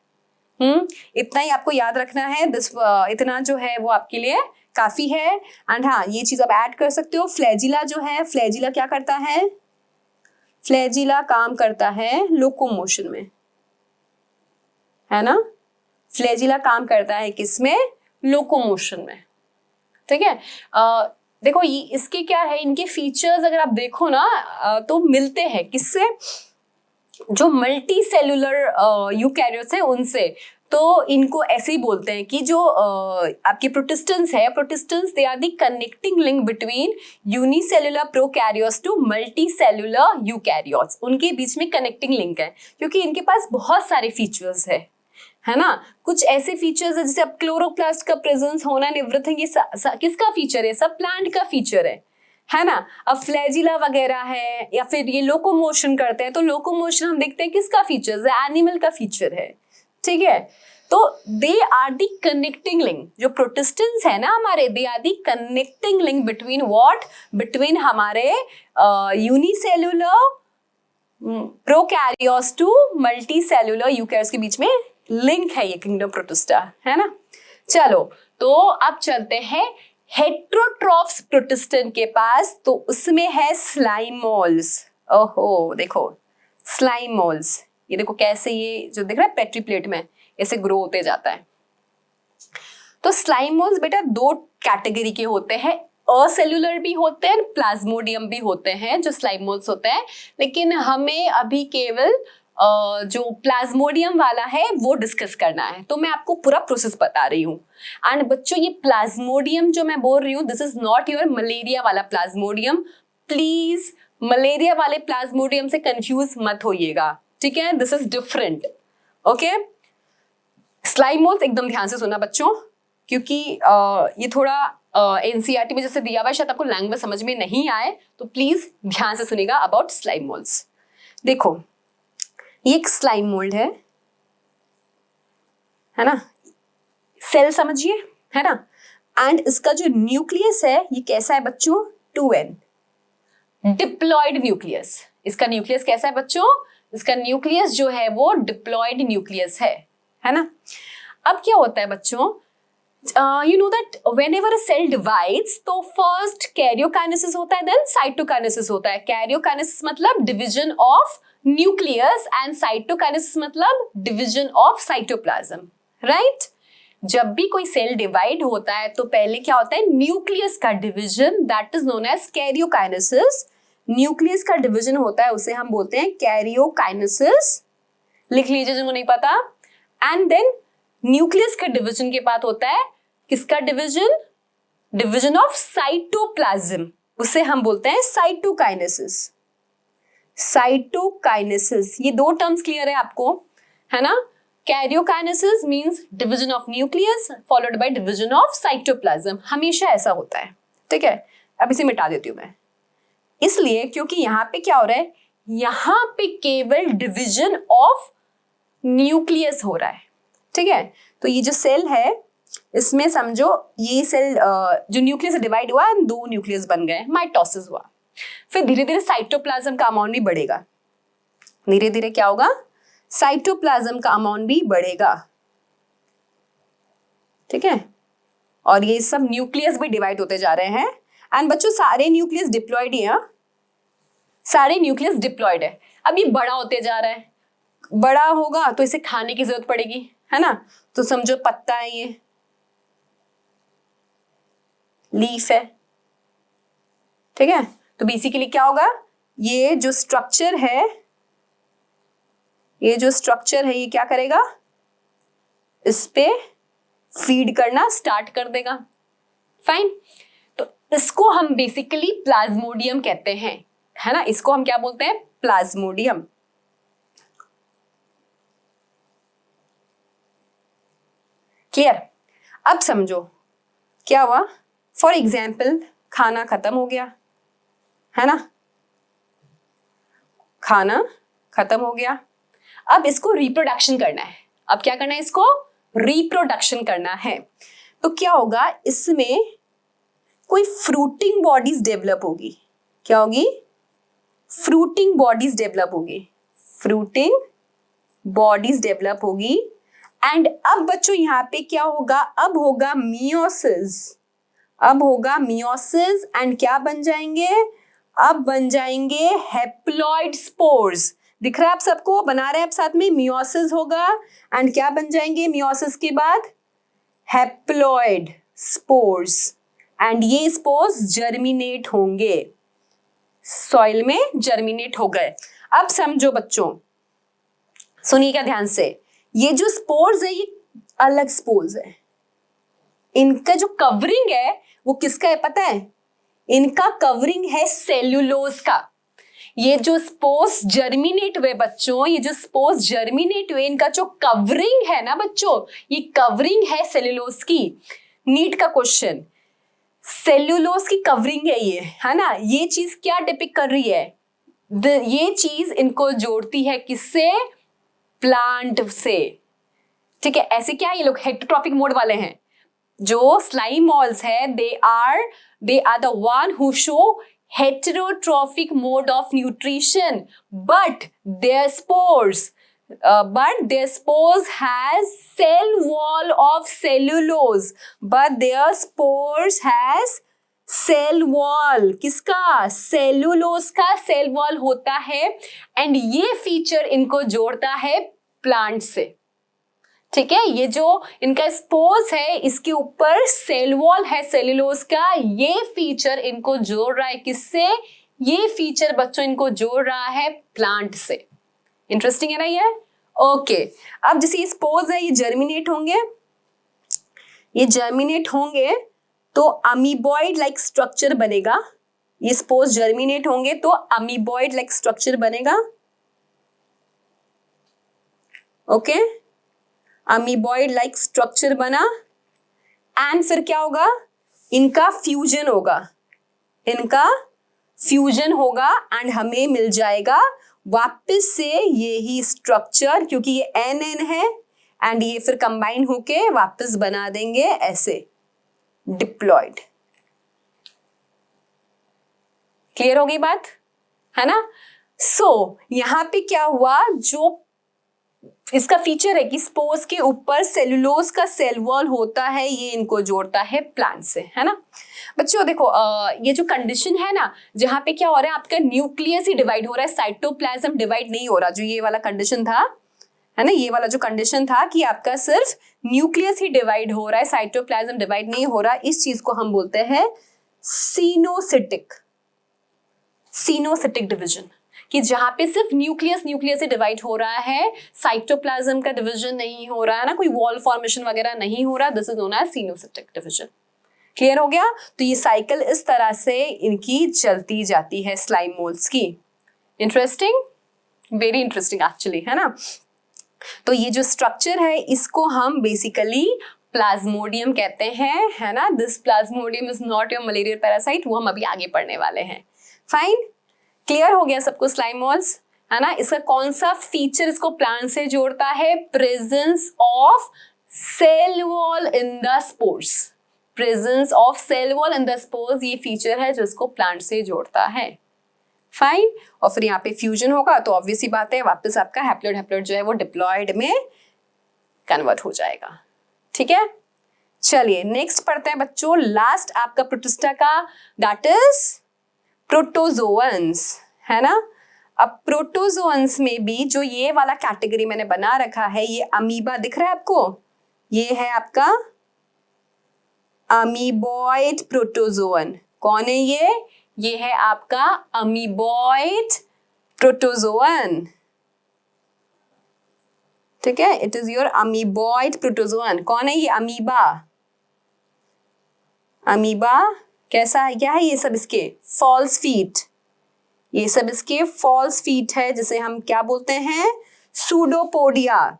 इतना ही आपको याद रखना है। इतना जो है वो आपके लिए काफी है। एंड हाँ, ये चीज आप ऐड कर सकते हो, फ्लैजिला जो है, फ्लैजिला क्या करता है, फ्लैजिला काम करता है लोकोमोशन में, है ना। फ्लैजिला काम करता है किसमें, लोकोमोशन में। ठीक है। देखो ये इसके क्या है, इनके फीचर्स अगर आप देखो ना तो मिलते हैं किससे, जो मल्टी सेलुलर यूकैरियोट्स है उनसे। तो इनको ऐसे ही बोलते हैं कि जो आपके प्रोटिस्टेंस है, protistans they are the connecting link between unicellular prokaryotes to multi cellular eukaryotes. उनके बीच में कनेक्टिंग लिंक है क्योंकि इनके पास बहुत सारे फीचर्स है ना। कुछ ऐसे फीचर्स है जैसे अब क्लोरोप्लास्ट का प्रेजेंस होना एंड एवरीथिंग, ये किसका फीचर है, सब प्लांट का फीचर है ना। अब फ्लैजिला वगैरह है या फिर ये लोकोमोशन करते हैं, तो लोकोमोशन हम देखते हैं किसका फीचर है, एनिमल का फीचर है। ठीक है। तो they are the connecting link, जो प्रोटिस्टेंस है ना हमारे, they are the connecting link between what, between हमारे unicellular prokaryotes to multi cellular eukaryotes के बीच में लिंक है ये किंगडम प्रोटिस्टा, है ना। चलो तो अब चलते हैं हेट्रोट्रॉफ्स प्रोटिस्टन के पास। तो उसमें है स्लाइमोल्स। ओहो देखो स्लाइमोल्स, ये देखो कैसे, ये जो दिख रहा है पेट्री प्लेट में ऐसे ग्रो होते जाता है। तो स्लाइमोल्स बेटा दो कैटेगरी के होते हैं, असेलुलर भी होते हैं, प्लाज्मोडियम भी होते हैं जो स्लाइमोल्स होते हैं। लेकिन हमें अभी केवल जो प्लाज्मोडियम वाला है वो डिस्कस करना है, तो मैं आपको पूरा प्रोसेस बता रही हूँ। एंड बच्चों ये प्लाज्मोडियम जो मैं बोल रही हूँ, this is not your malaria वाला प्लाज्मोडियम। प्लीज मलेरिया वाले प्लाज्मोडियम से कंफ्यूज मत होइएगा, ठीक है, दिस इज डिफरेंट। ओके, स्लाइमोल्स एकदम ध्यान से सुनना बच्चों, क्योंकि ये थोड़ा एनसीईआरटी में जैसे दिया हुआ है, शायद आपको लैंग्वेज समझ में नहीं आए, तो प्लीज ध्यान से सुनिएगा अबाउट स्लाइमोल्स। देखो ये एक स्लाइम मोल्ड है ना, सेल समझिए, है ना। एंड इसका जो न्यूक्लियस है ये कैसा है बच्चों, 2n डिप्लॉयड न्यूक्लियस। इसका न्यूक्लियस कैसा है बच्चों, इसका न्यूक्लियस जो है वो डिप्लॉयड न्यूक्लियस है ना। अब क्या होता है बच्चों, you know that whenever a cell divides, तो first karyokinesis होता है, then cytokinesis होता है। karyokinesis मतलब division of nucleus and cytokinesis मतलब division of cytoplasm, right? जब भी कोई सेल डिवाइड होता है तो पहले क्या होता है, न्यूक्लियस का division, that is known as karyokinesis. Nucleus का डिविजन होता है, उसे हम बोलते हैं कैरियोकाइनेसिस, लिख लीजिए जिनको नहीं पता। एंड देन न्यूक्लियस के डिविजन के बाद होता है किसका डिविजन, डिविजन ऑफ साइटोप्लाज्म, उसे हम बोलते हैं साइटोकाइनेसिस। साइटोकाइनेसिस, ये दो टर्म्स क्लियर है आपको, है ना। Karyokinesis means division of nucleus followed by division of cytoplasm, हमेशा ऐसा होता है, ठीक है। अब इसे मिटा देती हूं मैं, इसलिए क्योंकि यहाँ पे क्या हो रहा है, यहाँ पे केवल डिवीजन ऑफ न्यूक्लियस हो रहा है, ठीक है। तो ये जो सेल है इसमें समझो ये सेल जो न्यूक्लियस से डिवाइड हुआ, दो न्यूक्लियस बन गए, माइटोसिस हुआ। फिर धीरे धीरे साइटोप्लाज्म का अमाउंट भी बढ़ेगा, धीरे धीरे क्या होगा, साइटोप्लाज्म का अमाउंट भी बढ़ेगा, ठीक है। और ये सब न्यूक्लियस भी डिवाइड होते जा रहे हैं। एंड बच्चों सारे न्यूक्लियस डिप्लॉयड ही हैं, सारे न्यूक्लियस डिप्लॉयड है। अब ये बड़ा होते जा रहा है, बड़ा होगा तो इसे खाने की जरूरत पड़ेगी, है ना। तो समझो पत्ता है, ये लीफ है, ठीक है। तो बेसिकली क्या होगा, ये जो स्ट्रक्चर है, ये जो स्ट्रक्चर है ये क्या करेगा, इस पे फीड करना स्टार्ट कर देगा, फाइन। तो इसको हम बेसिकली प्लाज्मोडियम कहते हैं, है ना। इसको हम क्या बोलते हैं, प्लाज्मोडियम। क्लियर? अब समझो क्या हुआ। फॉर एग्जाम्पल खाना खत्म हो गया, है ना, खाना खत्म हो गया। अब इसको रिप्रोडक्शन करना है। अब क्या करना है? इसको रिप्रोडक्शन करना है। तो क्या होगा, इसमें कोई फ्रूटिंग बॉडीज डेवलप होगी। क्या होगी? फ्रूटिंग बॉडीज डेवलप होगी। फ्रूटिंग बॉडीज डेवलप होगी। एंड अब बच्चों यहाँ पे क्या होगा? अब होगा मियोसिस। अब होगा मियोसिस एंड क्या बन जाएंगे? अब बन जाएंगे हैप्लॉइड स्पोर्स। दिख रहा है आप सबको? बना रहे हैं आप साथ में? मियोसिस होगा एंड क्या बन जाएंगे मियोसिस के बाद? Haploid spores. एंड ये स्पोर्स जर्मिनेट होंगे, सॉइल में जर्मिनेट हो गए। अब समझो बच्चों, सुनिएगा ध्यान से, ये जो स्पोर्स है ये अलग स्पोर्स है। इनका जो कवरिंग है वो किसका है पता है? इनका कवरिंग है सेल्यूलोज का। ये जो स्पोर्स जर्मिनेट हुए बच्चों, ये जो स्पोर्स जर्मिनेट हुए, इनका जो कवरिंग है ना बच्चों, ये कवरिंग है सेल्यूलोज की। नीट का क्वेश्चन, सेल्यूलोज की कवरिंग है ये, है ना। ये चीज क्या डिपिक्ट कर रही है? ये चीज इनको जोड़ती है किससे? प्लांट से। ठीक है, ऐसे क्या ये लोग हेटेरोट्रॉफिक मोड वाले हैं। जो स्लाइम मॉल्स है, they are the one who show heterotrophic mode of nutrition, but their spores has cell wall of cellulose, but their spores has cell wall. किसका? सेल्यूलोज का सेल वॉल होता है and ये feature इनको जोड़ता है plant से। ठीक है, ये जो इनका स्पोर्स है इसके ऊपर सेल वॉल है सेल्यूलोज का, ये फीचर इनको जोड़ रहा है किससे? ये फीचर बच्चों इनको जोड़ रहा है प्लांट से। इंटरेस्टिंग है ना ये? ओके, अब जैसे ये स्पोर्स है ये जर्मिनेट होंगे, ये जर्मिनेट होंगे तो अमीबॉइड लाइक स्ट्रक्चर बनेगा। ये स्पोर्स जर्मिनेट होंगे तो अमीबॉइड लाइक स्ट्रक्चर बनेगा। ओके, अमीबॉइड लाइक स्ट्रक्चर बना एंड फिर क्या होगा? इनका फ्यूजन होगा, इनका फ्यूजन होगा एंड हमें मिल जाएगा वापस से यही स्ट्रक्चर, क्योंकि ये एन है एंड ये फिर कंबाइन होके वापस बना देंगे ऐसे डिप्लॉयड। क्लियर हो गई बात, है ना? सो यहां पे क्या हुआ, जो इसका फीचर है कि स्पोर्स के ऊपर सेल्यूलोज का सेल वॉल होता है, ये इनको जोड़ता है प्लांट से, है ना बच्चों। देखो ये जो कंडीशन है ना, जहां पे क्या हो रहा है, आपका न्यूक्लियस ही डिवाइड हो रहा है, साइटोप्लाज्म डिवाइड नहीं हो रहा। जो ये वाला कंडीशन था, है ना, ये वाला जो कंडीशन था कि आपका सिर्फ न्यूक्लियस ही डिवाइड हो रहा है, साइटोप्लाज्म डिवाइड नहीं हो रहा, इस चीज को हम बोलते हैं सीनोसिटिक डिवीजन, कि जहां पे सिर्फ न्यूक्लियस से डिवाइड हो रहा है, साइटोप्लाज्म का डिवीजन नहीं हो रहा है ना, कोई वॉल फॉर्मेशन वगैरह नहीं हो रहा, this is known as coenocytic division. Clear हो गया? तो ये साइकिल इस तरह से इनकी चलती जाती है स्लाइम मोल्स की। इंटरेस्टिंग, वेरी इंटरेस्टिंग एक्चुअली, है ना। तो ये जो स्ट्रक्चर है इसको हम बेसिकली प्लाज्मोडियम कहते हैं, है ना। This Plasmodium is not your malarial parasite, वो हम अभी आगे पढ़ने वाले हैं। फाइन, क्लियर हो गया सबको स्लाइम मॉल्स, है ना। इसका कौन सा फीचर इसको प्लांट से जोड़ता है? Presence of cell wall in the spores. Presence of cell wall in the spores ये फीचर है जो इसको प्लांट से जोड़ता है। फाइन, और फिर यहाँ पे फ्यूजन होगा तो ऑब्वियस ही बात है वापस आपका हैप्लॉइड जो है वो डिप्लॉयड में कन्वर्ट हो जाएगा। ठीक है, चलिए नेक्स्ट पढ़ते हैं बच्चों, लास्ट आपका प्रोटिस्टा का, दैट इज प्रोटोजोअन्स, है ना। अब प्रोटोजोअन्स में भी जो ये वाला कैटेगरी मैंने बना रखा है, ये अमीबा दिख रहा है आपको, ये है आपका अमीबॉइड प्रोटोजोअन। कौन है ये है आपका अमीबॉइड प्रोटोजोअन। ठीक है, it is your amoeboid protozoan. कौन है ये? अमीबा। अमीबा कैसा है, क्या है ये सब? इसके फॉल्स फीट, ये सब इसके फॉल्स फीट है, जिसे हम क्या बोलते हैं? सूडोपोडिया।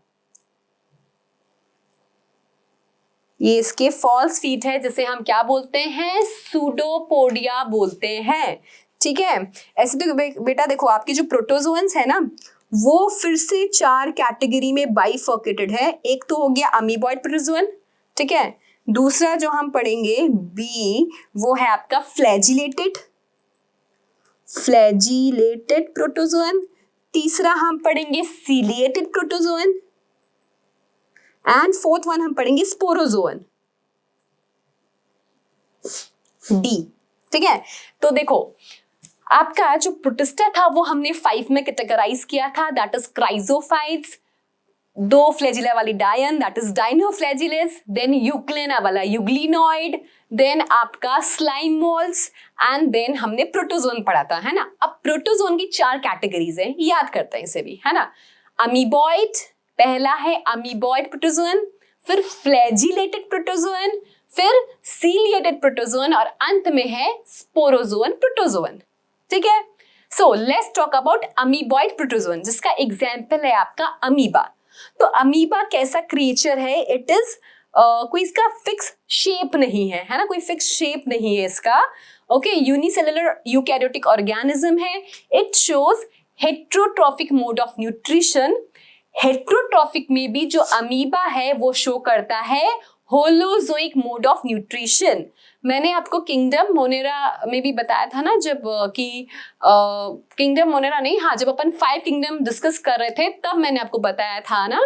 ये इसके फॉल्स फीट है जिसे हम क्या बोलते हैं, सूडोपोडिया बोलते हैं। ठीक है, ऐसे तो बेटा देखो आपके जो प्रोटोजोअन्स है ना वो फिर से 4 कैटेगरी में बाइफर्केटेड है। एक तो हो गया अमीबॉइड प्रोटोजोअन, ठीक है, दूसरा जो हम पढ़ेंगे बी वो है आपका फ्लैजिलेटेड प्रोटोजोअन, तीसरा हम पढ़ेंगे ciliated protozoan and fourth one हम पढ़ेंगे स्पोरोजोअन, डी। ठीक है, तो देखो आपका जो प्रोटिस्टा था वो हमने 5 में कैटेगराइज किया था, दैट इज क्राइजोफाइट्स, 2 फ्लैजिला वाली डायन दैट इज डायनोफ्लैजिलेस, देन यूक्लेना वाला यूग्लिनॉइड, देन आपका स्लाइम मोल्स एंड देन हमने प्रोटोजोन पढ़ा था, है ना। अब प्रोटोजोन की 4 कैटेगरीज है, याद करते हैं इसे भी, है ना। अमीबॉइड, पहला है अमीबॉइड प्रोटोजोन, फिर फ्लैजिलेटेड प्रोटोजोन, फिर सीलिएटेड प्रोटोजोन और अंत में है स्पोरोजोन प्रोटोजोन। ठीक है, so let's talk about amoeboid protozoan जिसका एग्जाम्पल है आपका अमीबा। तो अमीबा कैसा क्रिएचर है, इट इज कोई इसका फिक्स शेप नहीं है, है ना, कोई फिक्स शेप नहीं है इसका। ओके, यूनिसेलुलर यूकैरियोटिक ऑर्गेनिज्म है। It shows heterotrophic mode of nutrition. Heterotrophic में भी जो अमीबा है वो शो करता है होलोजोइक मोड ऑफ न्यूट्रिशन। मैंने आपको किंगडम मोनेरा में भी बताया था ना, जब कि किंगडम मोनेरा नहीं, हाँ, जब अपन 5 किंगडम डिस्कस कर रहे थे तब मैंने आपको बताया था ना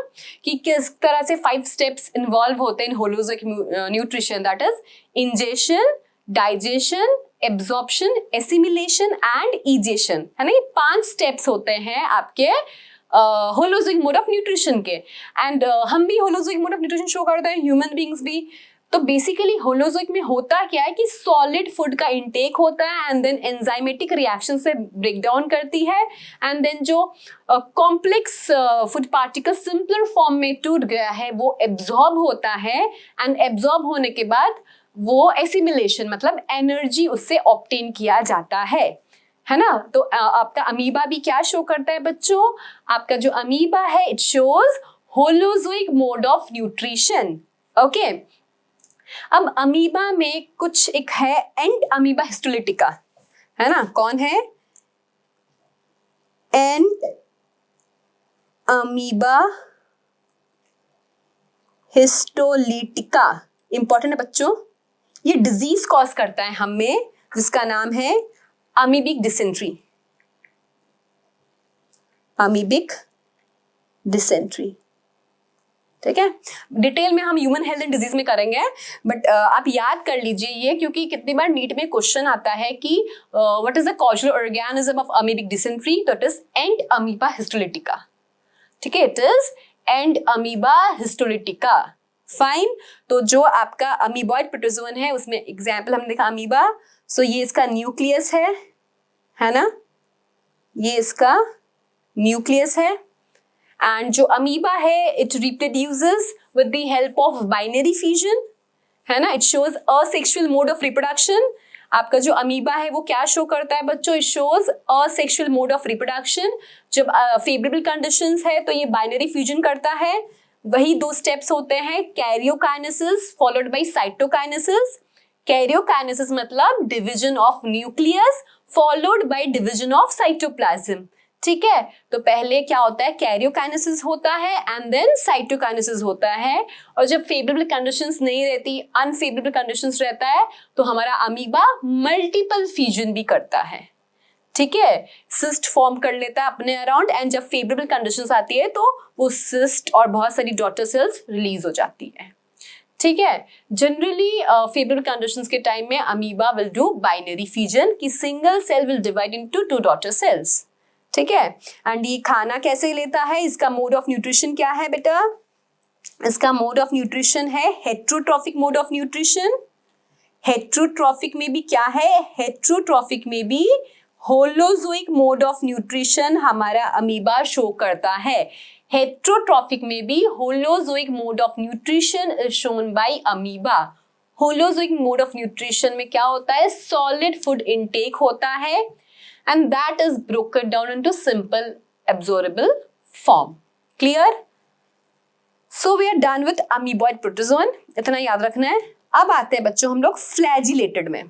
कि किस तरह से 5 स्टेप्स इन्वॉल्व होते हैं in holozoic nutrition, that is ingestion, digestion, absorption, assimilation and egestion, है ना। ये 5 स्टेप्स होते हैं आपके होलोजोइक मोड ऑफ न्यूट्रिशन के। एंड हम भी holozoic mode of nutrition show करते हैं, ह्यूमन बींग्स भी। तो बेसिकली होलोजोइक में होता क्या है कि सॉलिड फूड का इंटेक होता है एंड देन एंजाइमेटिक रिएक्शन से ब्रेक डाउन करती है एंड देन जो complex food particle simpler form में टूट गया है वो एब्जॉर्ब होता है एंड एब्जॉर्ब होने के बाद वो एसिमिलेशन मतलब एनर्जी उससे ऑब्टेन किया जाता है ना। तो आपका अमीबा भी क्या शो करता है बच्चों, आपका जो अमीबा है it shows holozoic mode of nutrition. Okay, अब अमीबा में कुछ एक है एंड अमीबा हिस्टोलिटिका, है ना। कौन है, एंड अमीबा हिस्टोलिटिका, इंपॉर्टेंट है बच्चों। ये डिजीज कॉज करता है हमें जिसका नाम है अमीबिक डिसेंट्री, अमीबिक डिसेंट्री। ठीक है, डिटेल में हम ह्यूमन हेल्थ एंड डिजीज में करेंगे, बट आप याद कर लीजिए ये, क्योंकि कितनी बार नीट में क्वेश्चन आता है कि what is the causal organism of amoebic dysentery, तो it is and amoeba histolytica. ठीक है, it is and amoeba histolytica. Fine, तो जो आपका अमीबॉइड प्रोटोजोन है उसमें एग्जाम्पल हमने देखा अमीबा। सो ये इसका न्यूक्लियस है ना, ये इसका न्यूक्लियस है। एंड जो अमीबा है it reproduces with the help of binary fusion, है ना। It shows asexual mode of reproduction. आपका जो अमीबा है वो क्या शो करता है बच्चों, it shows asexual mode of reproduction. जब फेवरेबल कंडीशंस है तो ये बाइनरी फ्यूजन करता है। वही 2 स्टेप्स होते हैं, karyokinesis followed by cytokinesis. Karyokinesis मतलब division of nucleus followed by division of cytoplasm. ठीक है, तो पहले क्या होता है, कैरियोकाइनेसिस होता है एंड देन साइटोकाइनेसिस होता है। और जब फेवरेबल कंडीशंस नहीं रहती, अनफेवरेबल कंडीशंस रहता है, तो हमारा अमीबा मल्टीपल फ्यूजन भी करता है। ठीक है, सिस्ट फॉर्म कर लेता है अपने अराउंड एंड जब फेवरेबल कंडीशंस आती है तो वो सिस्ट और बहुत सारी डॉटर सेल्स रिलीज हो जाती है। ठीक है, जनरली फेवरेबल कंडीशंस के टाइम में amoeba will do binary fusion कि single cell will divide into 2 daughter cells. ठीक है, एंड ये खाना कैसे लेता है, इसका मोड ऑफ न्यूट्रिशन क्या है बेटा, इसका मोड ऑफ न्यूट्रिशन है heterotrophic mode of nutrition. Heterotrophic में भी क्या है, हेट्रोट्रॉफिक में भी होलोजोइक मोड ऑफ न्यूट्रिशन हमारा अमीबा शो करता है। हेट्रोट्रॉफिक में भी holozoic mode of nutrition is shown by amoeba. Holozoic mode of nutrition में क्या होता है, सॉलिड फूड इनटेक होता है and that is broken down into simple absorbable form. Clear? So we are done with amoeboid protozoan, इतना याद रखना है। अब आते हैं बच्चों हम लोग फ्लैजिलेटेड में।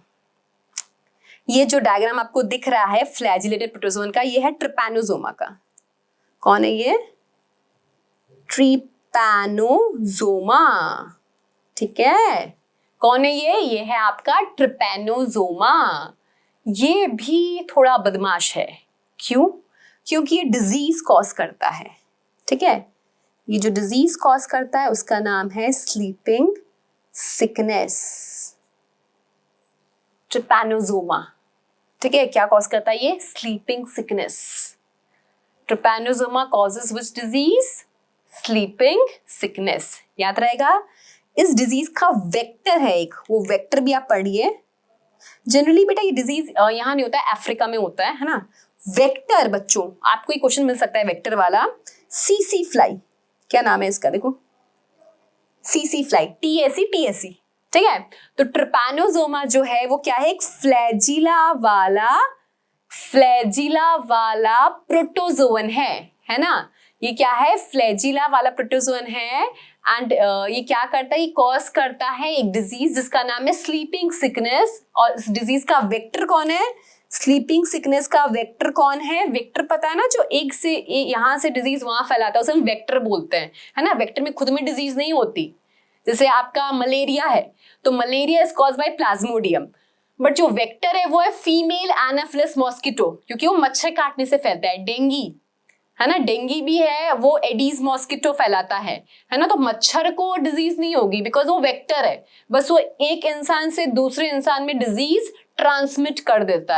ये जो डायग्राम आपको दिख रहा है फ्लैजिलेटेड प्रोटोजोन का, ये है ट्रिपैनोसोमा का। कौन है ये? ट्रिपैनोसोमा, ठीक है। कौन है ये है आपका ट्रिपैनोसोमा। ये भी थोड़ा बदमाश है। क्यों? क्योंकि ये डिजीज कॉज करता है, ठीक है। ये जो डिजीज कॉज करता है उसका नाम है स्लीपिंग सिकनेस, ट्रिपैनोसोमा, ठीक है। क्या कॉज करता है ये? Sleeping sickness. Trypanosoma causes which disease? Sleeping sickness, याद रहेगा। इस डिजीज का वेक्टर है एक, वो वेक्टर भी आप पढ़िए। जनरली बेटा ये डिजीज यहाँ नहीं होता है, अफ्रीका में होता है ना। वेक्टर बच्चों, आपको ये क्वेश्चन मिल सकता है वेक्टर वाला। सीसी फ्लाई, क्या नाम है इसका? देखो सीसी फ्लाई, TAC, ठीक है। तो ट्रिपैनोसोमा जो है वो क्या है? एक फ्लैजिला वाला प्रोटोजोन है ना। ये क्या है? फ्लैजिला वाला प्रोटोजोन है। एंड ये क्या करता है? ये कॉज करता है एक डिजीज जिसका नाम है स्लीपिंग सिकनेस। और इस डिजीज का वेक्टर कौन है? स्लीपिंग सिकनेस का वेक्टर कौन है? वेक्टर पता है ना, जो एक से यहाँ से डिजीज वहां फैलाता है उसे हम वेक्टर बोलते हैं, है ना। वेक्टर में खुद में डिजीज नहीं होती। जैसे आपका मलेरिया है तो malaria is cause by Plasmodium, but जो वेक्टर है वो है फीमेल एनाफिलस मॉस्किटो, क्योंकि वो मच्छर काटने से फैलता है। डेंगी है ना, डेंगी भी है, वो एडीज मॉस्किटो फैलाता है ना। तो मच्छर को डिजीज नहीं होगी बिकॉज वो वेक्टर है, बस वो एक इंसान से दूसरे इंसान में डिजीज ट्रांसमिट कर देता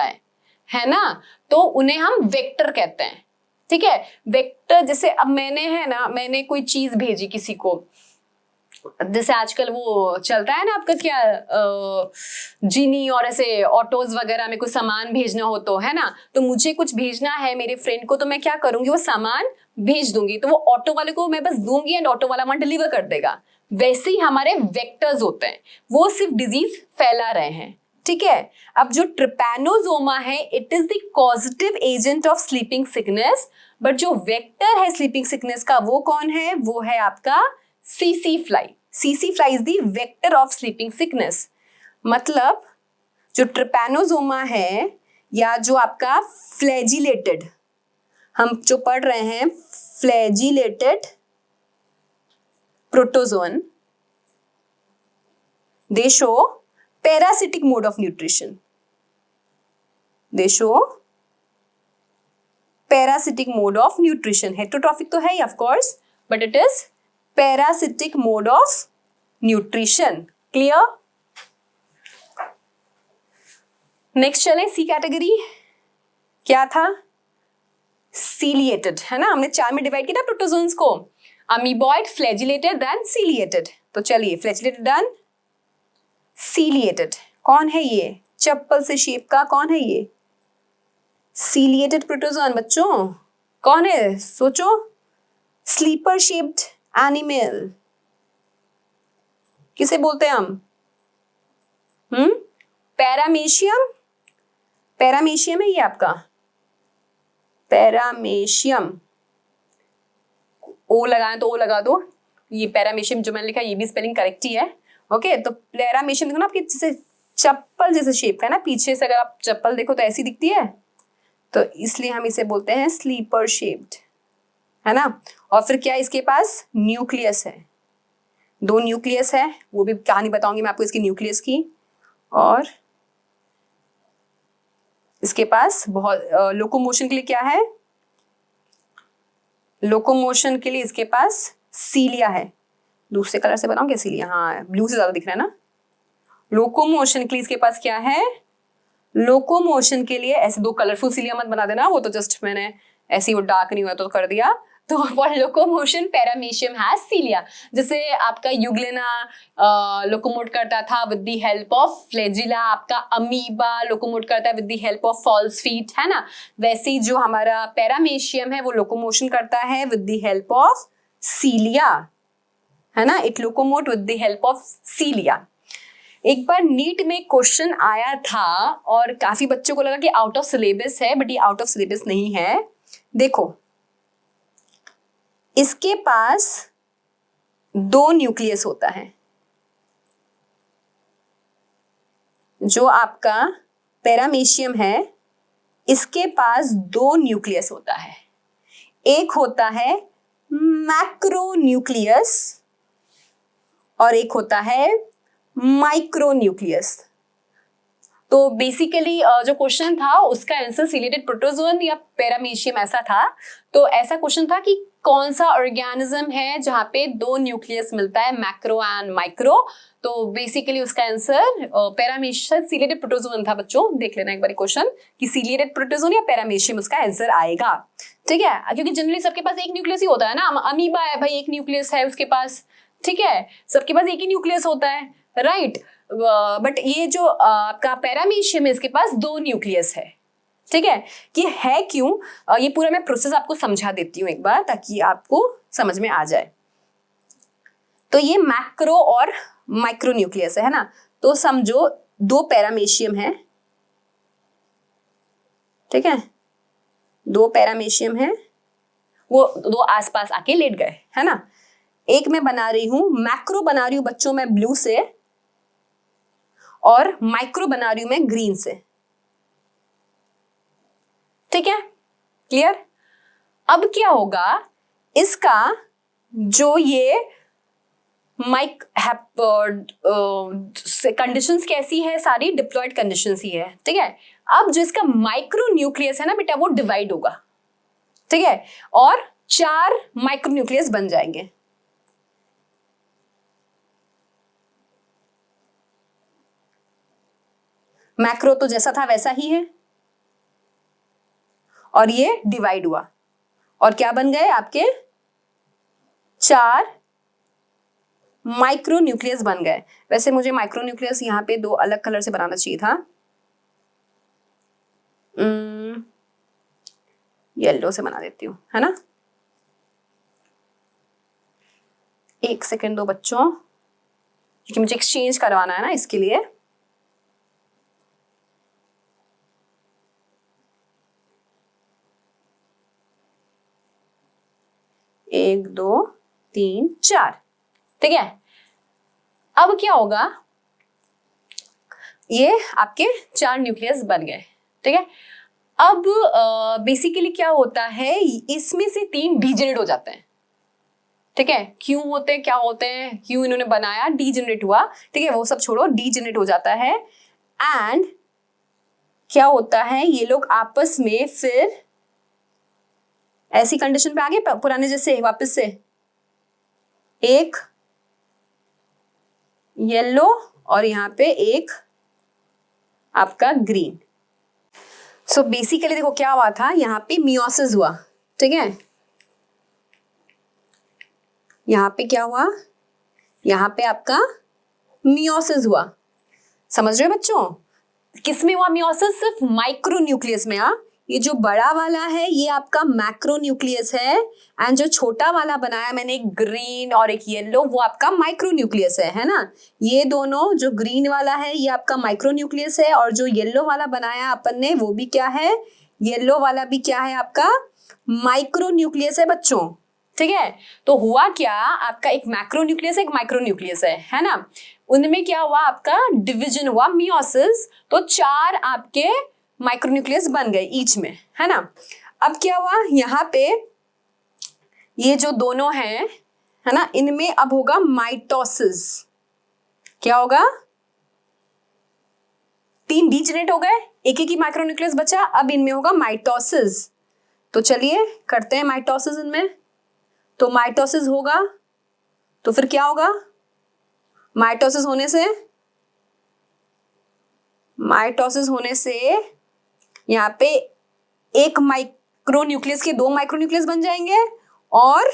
है ना। तो उन्हें हम वेक्टर कहते हैं, ठीक है। वेक्टर जैसे अब मैंने कोई चीज भेजी किसी को, जैसे आजकल वो चलता है ना आपका क्या जीनी और ऐसे ऑटोज वगैरह में कुछ सामान भेजना हो तो, है ना। तो मुझे कुछ भेजना है मेरे फ्रेंड को, तो मैं क्या करूंगी? वो सामान भेज दूंगी, तो वो ऑटो वाले को मैं बस दूंगी एंड ऑटो वाला वहां डिलीवर कर देगा। वैसे ही हमारे वेक्टर्स होते हैं, वो सिर्फ डिजीज फैला रहे हैं, ठीक है। अब जो ट्रिपैनोसोमा है it is the causative agent of sleeping sickness, but जो वेक्टर है स्लीपिंग सिकनेस का वो कौन है? वो है आपका CC fly. CC fly is the vector of sleeping sickness. मतलब जो ट्रिपैनोसोमा है या जो आपका फ्लैजिलेटेड, हम जो पढ़ रहे हैं flagellated protozoan, they show parasitic mode of nutrition. They show parasitic mode of nutrition. Heterotrophic तो है ही of course, but it is parasitic mode of nutrition. Clear? Next चले सी कैटेगरी। क्या था? सीलिएटेड, है ना। हमने 4 में डिवाइड किया था प्रोटोजोन्स को, अमीबॉइड, फ्लैजिलेटेड, देन सीलिएटेड। तो चलिए फ्लैजिलेटेड डन, सीलिएटेड कौन है? ये चप्पल से शेप का कौन है ये? सीलिएटेड प्रोटोजोन बच्चों कौन है? सोचो। स्लीपर शेप्ड एनिमल किसे बोलते हैं हम? पैरामेशियम। पैरामेशियम है ये आपका, पैरामेशियम। ओ लगाए तो ओ लगा दो, ये पैरामेशियम जो मैंने लिखा ये भी स्पेलिंग करेक्ट ही है। ओके, तो पैरामेशियम देखो ना आपकी जैसे चप्पल जैसे शेप का है ना, पीछे से अगर आप चप्पल देखो तो ऐसी दिखती है, तो इसलिए हम इसे बोलते हैं स्लीपर शेप्ड, है ना। और फिर क्या इसके पास? न्यूक्लियस है, 2 न्यूक्लियस है, वो भी कहानी बताऊंगी मैं आपको इसकी न्यूक्लियस की। और इसके पास बहुत लोकोमोशन के लिए क्या है? लोकोमोशन के लिए इसके पास सीलिया है। दूसरे कलर से बनाऊं क्या सीलिया? हाँ, ब्लू से ज्यादा दिख रहा है ना। लोकोमोशन के लिए इसके पास क्या है? लोकोमोशन के लिए ऐसे 2 कलरफुल सीलिया मत बना देना, वो तो जस्ट मैंने ऐसे ही वो डार्क नहीं हुआ तो कर दिया। तो for locomotion paramecium has cilia. जैसे आपका यूग्लेना लोकोमोट करता था with the help of flagella, आपका अमीबा लोकोमोट करता है with the help of false feet, है ना। वैसे ही जो हमारा पैरामेशियम है वो लोकोमोशन करता है विद द हेल्प ऑफ सीलिया, है ना। It locomote with the help of सीलिया। एक बार नीट में क्वेश्चन आया था और काफी बच्चों को लगा कि आउट ऑफ सिलेबस है, बट ये आउट ऑफ सिलेबस नहीं है। देखो इसके पास दो न्यूक्लियस होता है। जो आपका पैरामीशियम है इसके पास दो न्यूक्लियस होता है। एक होता है मैक्रोन्यूक्लियस और एक होता है माइक्रोन्यूक्लियस। तो बेसिकली जो क्वेश्चन था उसका आंसर सिलेटेड प्रोटोजोन या पैरामीशियम ऐसा था। तो ऐसा क्वेश्चन था कि कौन सा ऑर्गेनिज्म है जहां पे दो न्यूक्लियस मिलता है, मैक्रो एंड माइक्रो। तो बेसिकली उसका आंसर पैरामीशियम सिलेटेड प्रोटोजोन था। बच्चों देख लेना एक बार क्वेश्चन कि सिलेटेड प्रोटोजोन या पैरामीशियम उसका आंसर आएगा। ठीक है, क्योंकि जनरली सबके पास एक न्यूक्लियस ही होता है ना। अमीबा है भाई, एक न्यूक्लियस है उसके पास। ठीक है, सबके पास एक ही न्यूक्लियस होता है, राइट। बट ये जो आपका पैरामीशियम है इसके पास दो न्यूक्लियस है। ठीक है, कि है क्यों, ये पूरा मैं प्रोसेस आपको समझा देती हूँ एक बार ताकि आपको समझ में आ जाए। तो ये मैक्रो और माइक्रो न्यूक्लियस है ना। तो समझो दो पैरामीशियम है, ठीक है, दो पैरामीशियम है, वो दो आसपास आके लेट गए, है ना। एक मैं बना रही हूं, मैक्रो बना रही हूं बच्चों मैं ब्लू से और माइक्रो बना रही हूं मैं ग्रीन से। ठीक है, क्लियर। अब क्या होगा, इसका जो ये कंडीशंस कैसी है, सारी डिप्लॉयड कंडीशंस ही है। ठीक है, अब जो इसका माइक्रो न्यूक्लियस है ना बेटा वो डिवाइड होगा। ठीक है, और 4 माइक्रो न्यूक्लियस बन जाएंगे। मैक्रो तो जैसा था वैसा ही है और ये डिवाइड हुआ और क्या बन गए आपके 4 माइक्रो न्यूक्लियस बन गए। वैसे मुझे माइक्रो न्यूक्लियस यहाँ पे 2 अलग कलर से बनाना चाहिए था, येलो से बना देती हूँ, है ना। एक सेकेंड दो बच्चों, क्योंकि मुझे एक्सचेंज करवाना है ना इसके लिए। एक दो तीन चार, ठीक है। अब क्या होगा, ये आपके 4 न्यूक्लियस बन गए। ठीक है, अब बेसिकली क्या होता है, इसमें से 3 डीजेनरेट हो जाते हैं। ठीक है, क्यों होते हैं, क्या होते हैं, क्यों इन्होंने बनाया, डीजेनरेट हुआ। ठीक है, वो सब छोड़ो, डीजेनरेट हो जाता है। एंड क्या होता है, ये लोग आपस में फिर ऐसी कंडीशन पे आ गए पुराने जैसे वापस से, एक येलो और यहाँ पे एक आपका ग्रीन। सो बेसिकली देखो क्या हुआ था, यहाँ पे मियोसिस हुआ। ठीक है, यहाँ पे क्या हुआ, यहाँ पे आपका मियोसिस हुआ। समझ रहे हो बच्चों, किसमें हुआ मियोसिस, सिर्फ माइक्रो न्यूक्लियस में। ये जो बड़ा वाला है ये आपका मैक्रो न्यूक्लियस है एंड जो छोटा वाला बनाया मैंने एक ग्रीन और एक येलो वो आपका माइक्रो न्यूक्लियस है ना। ये दोनों, जो ग्रीन वाला है ये आपका माइक्रो न्यूक्लियस है और जो येलो वाला बनाया अपन ने वो भी क्या है, येलो वाला भी क्या है आपका माइक्रो न्यूक्लियस है बच्चों। ठीक है, तो हुआ क्या, आपका एक मैक्रो न्यूक्लियस एक माइक्रो न्यूक्लियस है ना। उनमें क्या हुआ, आपका डिवीजन हुआ, मियोसिस। तो 4 आपके माइक्रोन्यूक्लियस बन गए ईच में, है ना। अब क्या हुआ, यहाँ पे ये जो दोनों हैं, है ना, इनमें अब होगा माइटोसिस। क्या होगा, 3 डीजेनरेट हो गए, एक ही माइक्रोन्यूक्लियस बचा, अब इनमें होगा माइटोसिस। तो चलिए करते हैं माइटोसिस इनमें। तो माइटोसिस होगा तो फिर क्या होगा, माइटोसिस होने से यहाँ पे एक माइक्रोन्यूक्लियस के 2 माइक्रोन्यूक्लियस बन जाएंगे और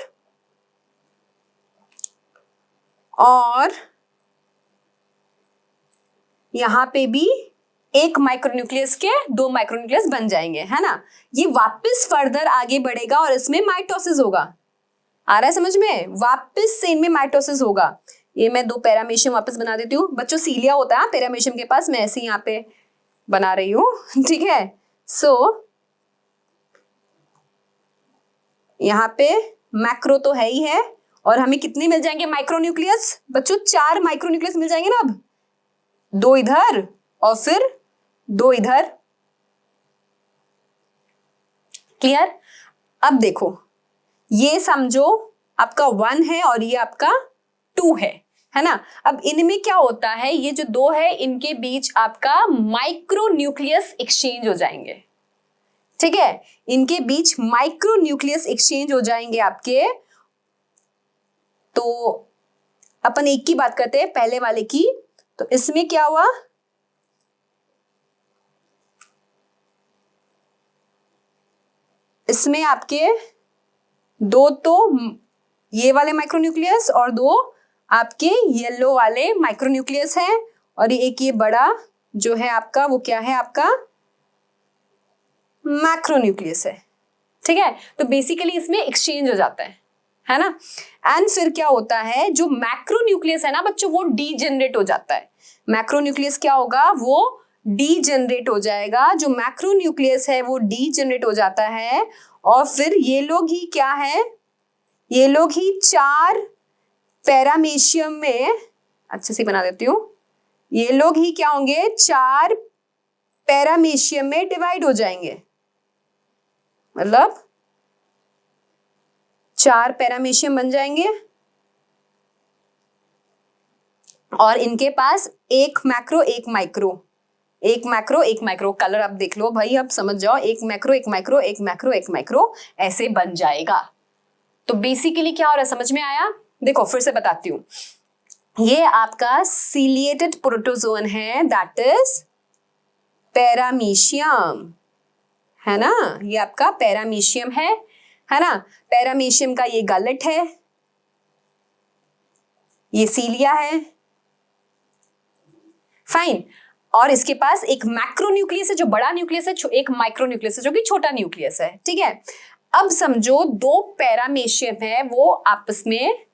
यहाँ पे भी एक माइक्रोन्यूक्लियस के 2 माइक्रोन्यूक्लियस बन जाएंगे, है ना। ये वापस फर्दर आगे बढ़ेगा और इसमें माइटोसिस होगा। आ रहा है समझ में, वापस से इनमें माइटोसिस होगा। ये मैं 2 पैरामीशियम वापस बना देती हूँ बच्चों, सीलिया होता है पैरामीशियम के पास, मैं ऐसे यहाँ पे बना रही हूँ। ठीक है, सो यहाँ पे मैक्रो तो है ही है और हमें कितने मिल जाएंगे माइक्रोन्यूक्लियस बच्चों? 4 माइक्रोन्यूक्लियस मिल जाएंगे ना। अब 2 इधर और फिर 2 इधर। क्लियर? अब देखो, ये समझो आपका 1 है और ये आपका 2 है ना। अब इनमें क्या होता है, ये जो 2 है इनके बीच आपका माइक्रोन्यूक्लियस एक्सचेंज हो जाएंगे। ठीक है, इनके बीच माइक्रोन्यूक्लियस एक्सचेंज हो जाएंगे आपके। तो अपन एक की बात करते हैं, पहले वाले की। तो इसमें क्या हुआ, इसमें आपके 2 तो ये वाले माइक्रोन्यूक्लियस और 2 आपके येलो वाले माइक्रोन्यूक्लियस हैं, और एक ये बड़ा जो है आपका, वो क्या है आपका मैक्रोन्यूक्लियस है। ठीक है, तो बेसिकली इसमें एक्सचेंज हो जाता है ना। एंड फिर क्या होता है, जो मैक्रोन्यूक्लियस है ना बच्चों, वो डीजेनरेट हो जाता है। मैक्रोन्यूक्लियस क्या होगा, वो डीजेनरेट हो जाएगा। जो मैक्रोन्यूक्लियस है वो डीजेनरेट हो जाता है, और फिर ये लोग ही क्या है, ये लोग ही 4 पैरामीशियम में, अच्छे से बना देती हूँ, ये लोग ही क्या होंगे, 4 पैरामीशियम में डिवाइड हो जाएंगे। मतलब 4 पैरामीशियम बन जाएंगे, और इनके पास एक मैक्रो एक माइक्रो, एक मैक्रो एक माइक्रो। कलर आप देख लो भाई, आप समझ जाओ, एक मैक्रो एक माइक्रो, एक मैक्रो एक माइक्रो, ऐसे बन जाएगा। तो बेसिकली क्या हो रहा है, समझ में आया? देखो फिर से बताती हूँ, ये आपका सीलिएटेड प्रोटोजोन है, दैट इज पैरामीशियम, है ना। ये आपका पैरामीशियम है ना। पैरामीशियम का ये गलट है, ये सीलिया है, फाइन। और इसके पास एक मैक्रोन्यूक्लियस है जो बड़ा न्यूक्लियस है, एक माइक्रोन्यूक्लियस है जो कि छोटा न्यूक्लियस है। ठीक है, अब समझो 2 पैरामीशियम है, वो आपस में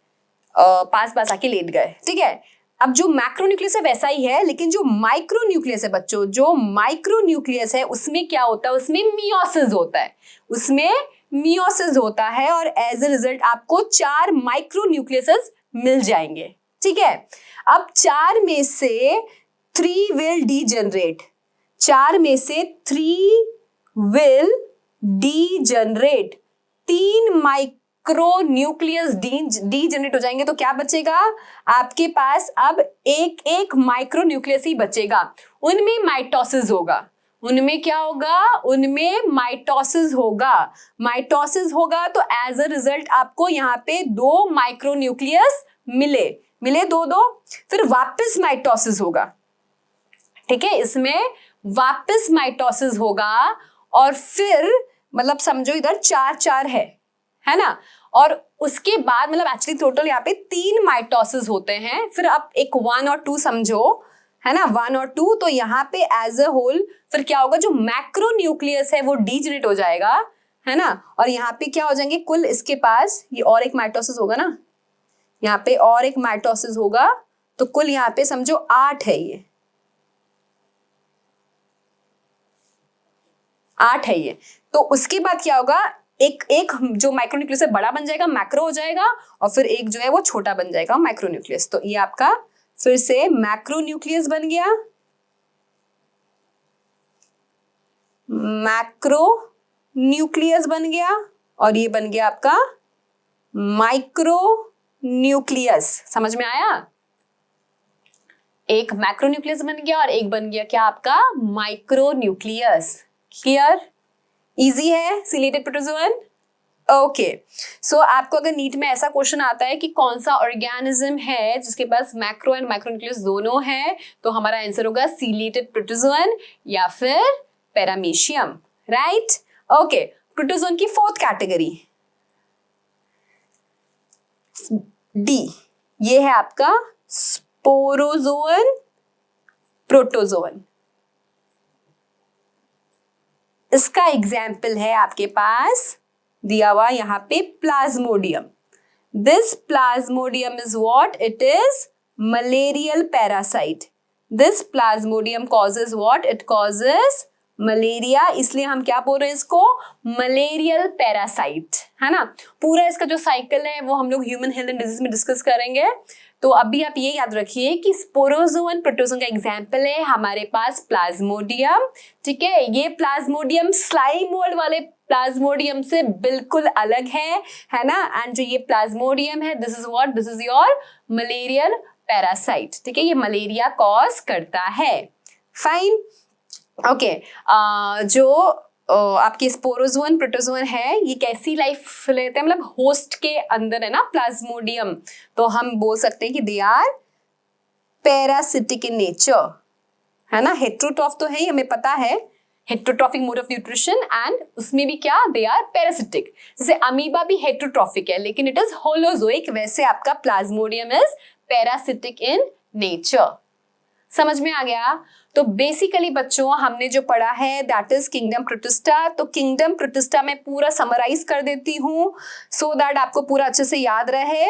पास पास आके लेट गए। ठीक है, अब जो मैक्रोन्यूक्लियस है वैसा ही है, लेकिन जो माइक्रोन्यूक्लियस है बच्चों, जो माइक्रोन्यूक्लियस है उसमें क्या होता है, उसमें मियोसिस होता है, उसमें मियोसिस होता है, और एज ए रिजल्ट आपको 4 माइक्रोन्यूक्लियसेस मिल जाएंगे। ठीक है, अब 4 में से 3 विल डीजनरेट, 4 में से 3 विल डीजनरेट, 3 माइक्रोन्यूक्लियस डीजनरेट हो जाएंगे। तो क्या बचेगा आपके पास, अब एक माइक्रोन्यूक्लियस ही बचेगा। उनमें माइटोसिस होगा, उनमें क्या होगा, उनमें माइटोसिस होगा। माइटोसिस होगा तो एज अ रिजल्ट आपको यहाँ पे 2 माइक्रोन्यूक्लियस मिले 2, फिर वापस माइटोसिस होगा। ठीक है, इसमें वापस माइटोसिस होगा, और फिर मतलब समझो इधर 4 है ना। और उसके बाद मतलब एक्चुअली टोटल यहाँ पे 3 माइटोसिस होते हैं। फिर आप एक 1 और 2 समझो, है ना, 1 और 2। तो यहाँ पे एज अ होल फिर क्या होगा, जो मैक्रोन्यूक्लियस है वो डीजनरेट हो जाएगा, है ना। और यहाँ पे क्या हो जाएंगे, कुल इसके पास ये और एक माइटोसिस होगा ना, यहाँ पे और एक माइटोसिस होगा, तो कुल यहाँ पे समझो 8 है, ये 8 है ये। तो उसके बाद क्या होगा, एक जो माइक्रोन्यूक्लियस है बड़ा बन जाएगा, मैक्रो हो जाएगा, और फिर एक जो है वो छोटा बन जाएगा, माइक्रोन्यूक्लियस। तो ये आपका फिर से मैक्रोन्यूक्लियस बन गया, मैक्रोन्यूक्लियस बन गया, और ये बन गया आपका माइक्रोन्यूक्लियस। समझ में आया? एक मैक्रोन्यूक्लियस बन गया और एक बन गया क्या आपका माइक्रोन्यूक्लियस। क्लियर? इजी है सीलिएटेड प्रोटोजोअन। ओके, सो आपको अगर नीट में ऐसा क्वेश्चन आता है कि कौन सा ऑर्गेनिज्म है जिसके पास मैक्रो एंड माइक्रोन्यूक्लियस दोनों है, तो हमारा आंसर होगा सीलिएटेड प्रोटोजोअन या फिर पैरामीशियम, राइट। ओके, प्रोटोजोअन की 4th कैटेगरी डी, ये है आपका स्पोरोजोअन प्रोटोजोअन। इसका एग्जाम्पल है आपके पास दिया हुआ यहाँ पे Plasmodium. This Plasmodium is what? It is malarial parasite. This plasmodium causes what? It causes malaria, इसलिए हम क्या बोल रहे हैं इसको, मलेरियल पैरासाइट, है ना। पूरा इसका जो साइकिल है वो हम लोग ह्यूमन हेल्थ एंड डिजीज में डिस्कस करेंगे। तो अभी आप ये याद रखिए कि स्पोरोजोन प्रोटोजोन का एग्जाम्पल है हमारे पास प्लाज्मोडियम, ठीक है। ये प्लाज्मोडियम स्लाइम मोल्ड वाले प्लाज्मोडियम से बिल्कुल अलग है ना। एंड जो ये प्लाज्मोडियम है, this is what, this is your malarial parasite, ठीक है। ये मलेरिया कॉज करता है, फाइन, ओके। जो आपके स्पोरोजोन प्रोटोजोन है, ये कैसी लाइफ लेते हैं, मतलब होस्ट के अंदर है ना प्लाज्मोडियम, तो हम बोल सकते हैं कि they are parasitic in nature, है ना। हेट्रोट्रॉफ तो है ही, हमें पता है, heterotrophic mode of nutrition, and उसमें भी क्या, दे आर पैरासिटिक। जैसे अमीबा भी हेट्रोट्रॉफिक है लेकिन इट इज होलोजोइक, वैसे आपका plasmodium is parasitic in nature. समझ में आ गया। तो बेसिकली बच्चों हमने जो पढ़ा है दैट इज किंगडम प्रोटिस्टा। तो किंगडम प्रोटिस्टा में पूरा समराइज कर देती हूँ सो दैट आपको पूरा अच्छे से याद रहे,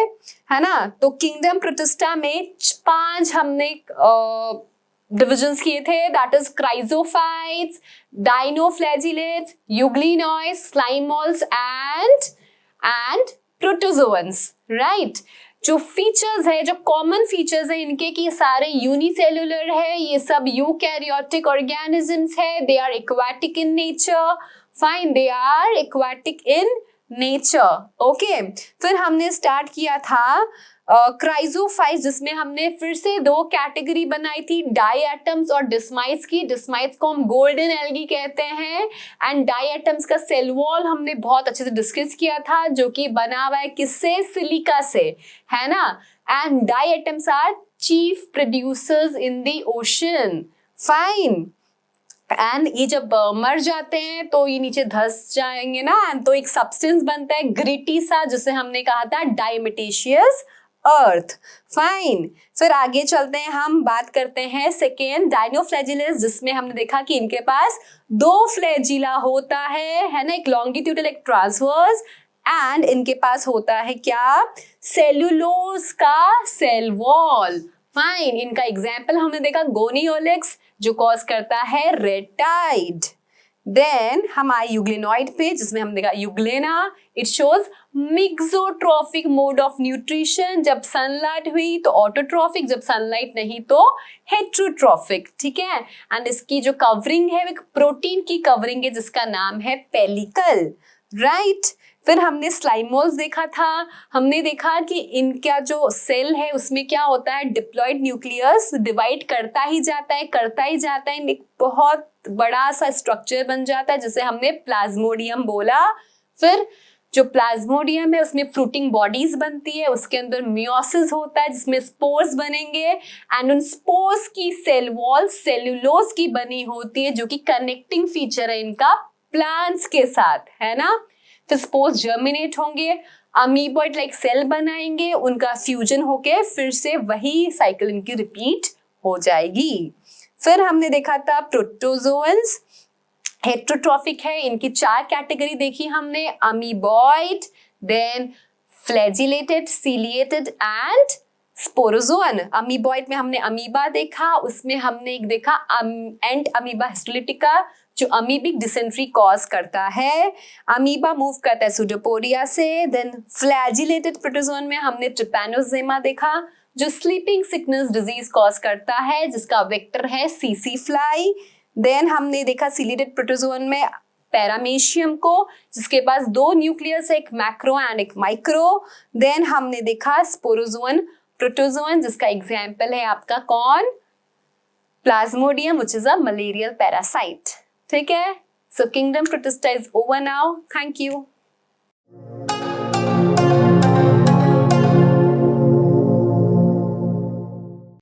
है ना। तो किंगडम प्रोटिस्टा में 5 हमने डिविजन्स किए थे, that is chrysophytes, dinoflagellates, euglenoids, slime moulds and protozoans, right. जो फीचर्स है, जो कॉमन फीचर्स है इनके, कि सारे यूनिसेलुलर है, ये सब यूकैरियोटिक ऑर्गेनिजम्स है, they are aquatic in nature, fine, they are aquatic in nature, okay. फिर हमने स्टार्ट किया था क्राइजोफाइट्स, जिसमें हमने फिर से 2 कैटेगरी बनाई थी, डाईएटम्स और डिस्माइट्स की। डिस्माइट्स को हम गोल्डन एल्गी कहते हैं, एंड डाईएटम्स का सेल वॉल हमने बहुत अच्छे से डिस्कस किया था, जो कि बना हुआ है किससे, सिलिका से, है ना। And diatoms are chief producers in the ocean, fine. And ये जब मर जाते हैं तो ये नीचे धंस जाएंगे ना, एंड तो एक सब्सटेंस बनता है ग्रिटी सा, जिसे हमने कहा था डायमेटेशियस अर्थ, फाइन। फिर आगे चलते हैं, हम बात करते हैं सेकेंड डाइनोफ्लैजिलेट्स, जिसमें हमने देखा कि इनके पास 2 फ्लैजिला होता है ना, एक लॉन्गिट्यूडल एक ट्रांसवर्स, एंड इनके पास होता है क्या, सेलुलोज का सेल वॉल, फाइन। इनका एग्जाम्पल हमने देखा गोनियोलेक्स, जो कॉज करता है रेड टाइड। देन हम आए यूग्लिनॉइड पे, जिसमें हमने देखा euglena, it shows mixotrophic mode of nutrition, जब सनलाइट हुई तो ऑटोट्रॉफिक, जब सनलाइट नहीं तो हेट्रोट्रॉफिक, ठीक है। एंड इसकी जो कवरिंग है एक प्रोटीन की कवरिंग है, जिसका नाम है पेलिकल, राइट। फिर हमने स्लाइम मोल्स देखा था, हमने देखा कि इनका जो सेल है उसमें क्या होता है, डिप्लॉइड न्यूक्लियस डिवाइड करता ही जाता है, एक बहुत बड़ा सा स्ट्रक्चर बन जाता है, जिसे हमने प्लाज्मोडियम बोला। फिर जो प्लाज्मोडियम है उसमें फ्रूटिंग बॉडीज बनती है, उसके अंदर मियोसिस होता है जिसमें स्पोर्स बनेंगे, एंड उन स्पोर्स की सेल वॉल सेलुलोज की बनी होती है, जो कि कनेक्टिंग फीचर है इनका प्लांट्स के साथ, है ना। फिर स्पोर्स जर्मिनेट होंगे, अमीबॉइड लाइक सेल बनाएंगे, उनका फ्यूजन होके फिर से वही साइकिल इनकी रिपीट हो जाएगी। फिर हमने देखा था प्रोटोजोअन्स, हेट्रोट्रॉफिक है, इनकी 4 कैटेगरी देखी हमने, amoeboid, then flagellated, ciliated and sporozoan. Amoeboid में हमने अमीबा देखा, उसमें हमने एक देखा एंड अमीबा हिस्टोलिटिका, जो अमीबिक डिसेंट्री कॉज करता है। अमीबा मूव करता है सुडोपोडिया से। देन फ्लैजिलेटेड प्रोटोजोन में हमने ट्रिपैनोजेमा देखा, जो स्लीपिंग सिकनेस डिजीज कॉज करता है, जिसका वेक्टर है सीसी फ्लाई। देन हमने देखा सीलिएटेड प्रोटोजोन में पैरामेशियम को, जिसके पास 2 न्यूक्लियस है, एक मैक्रो एंड एक माइक्रो। देन हमने देखा स्पोरोजोन प्रोटोजोन, जिसका एग्जाम्पल है आपका कौन, Plasmodium, which is a malarial parasite, ठीक है। सो kingdom protista is over now, thank you.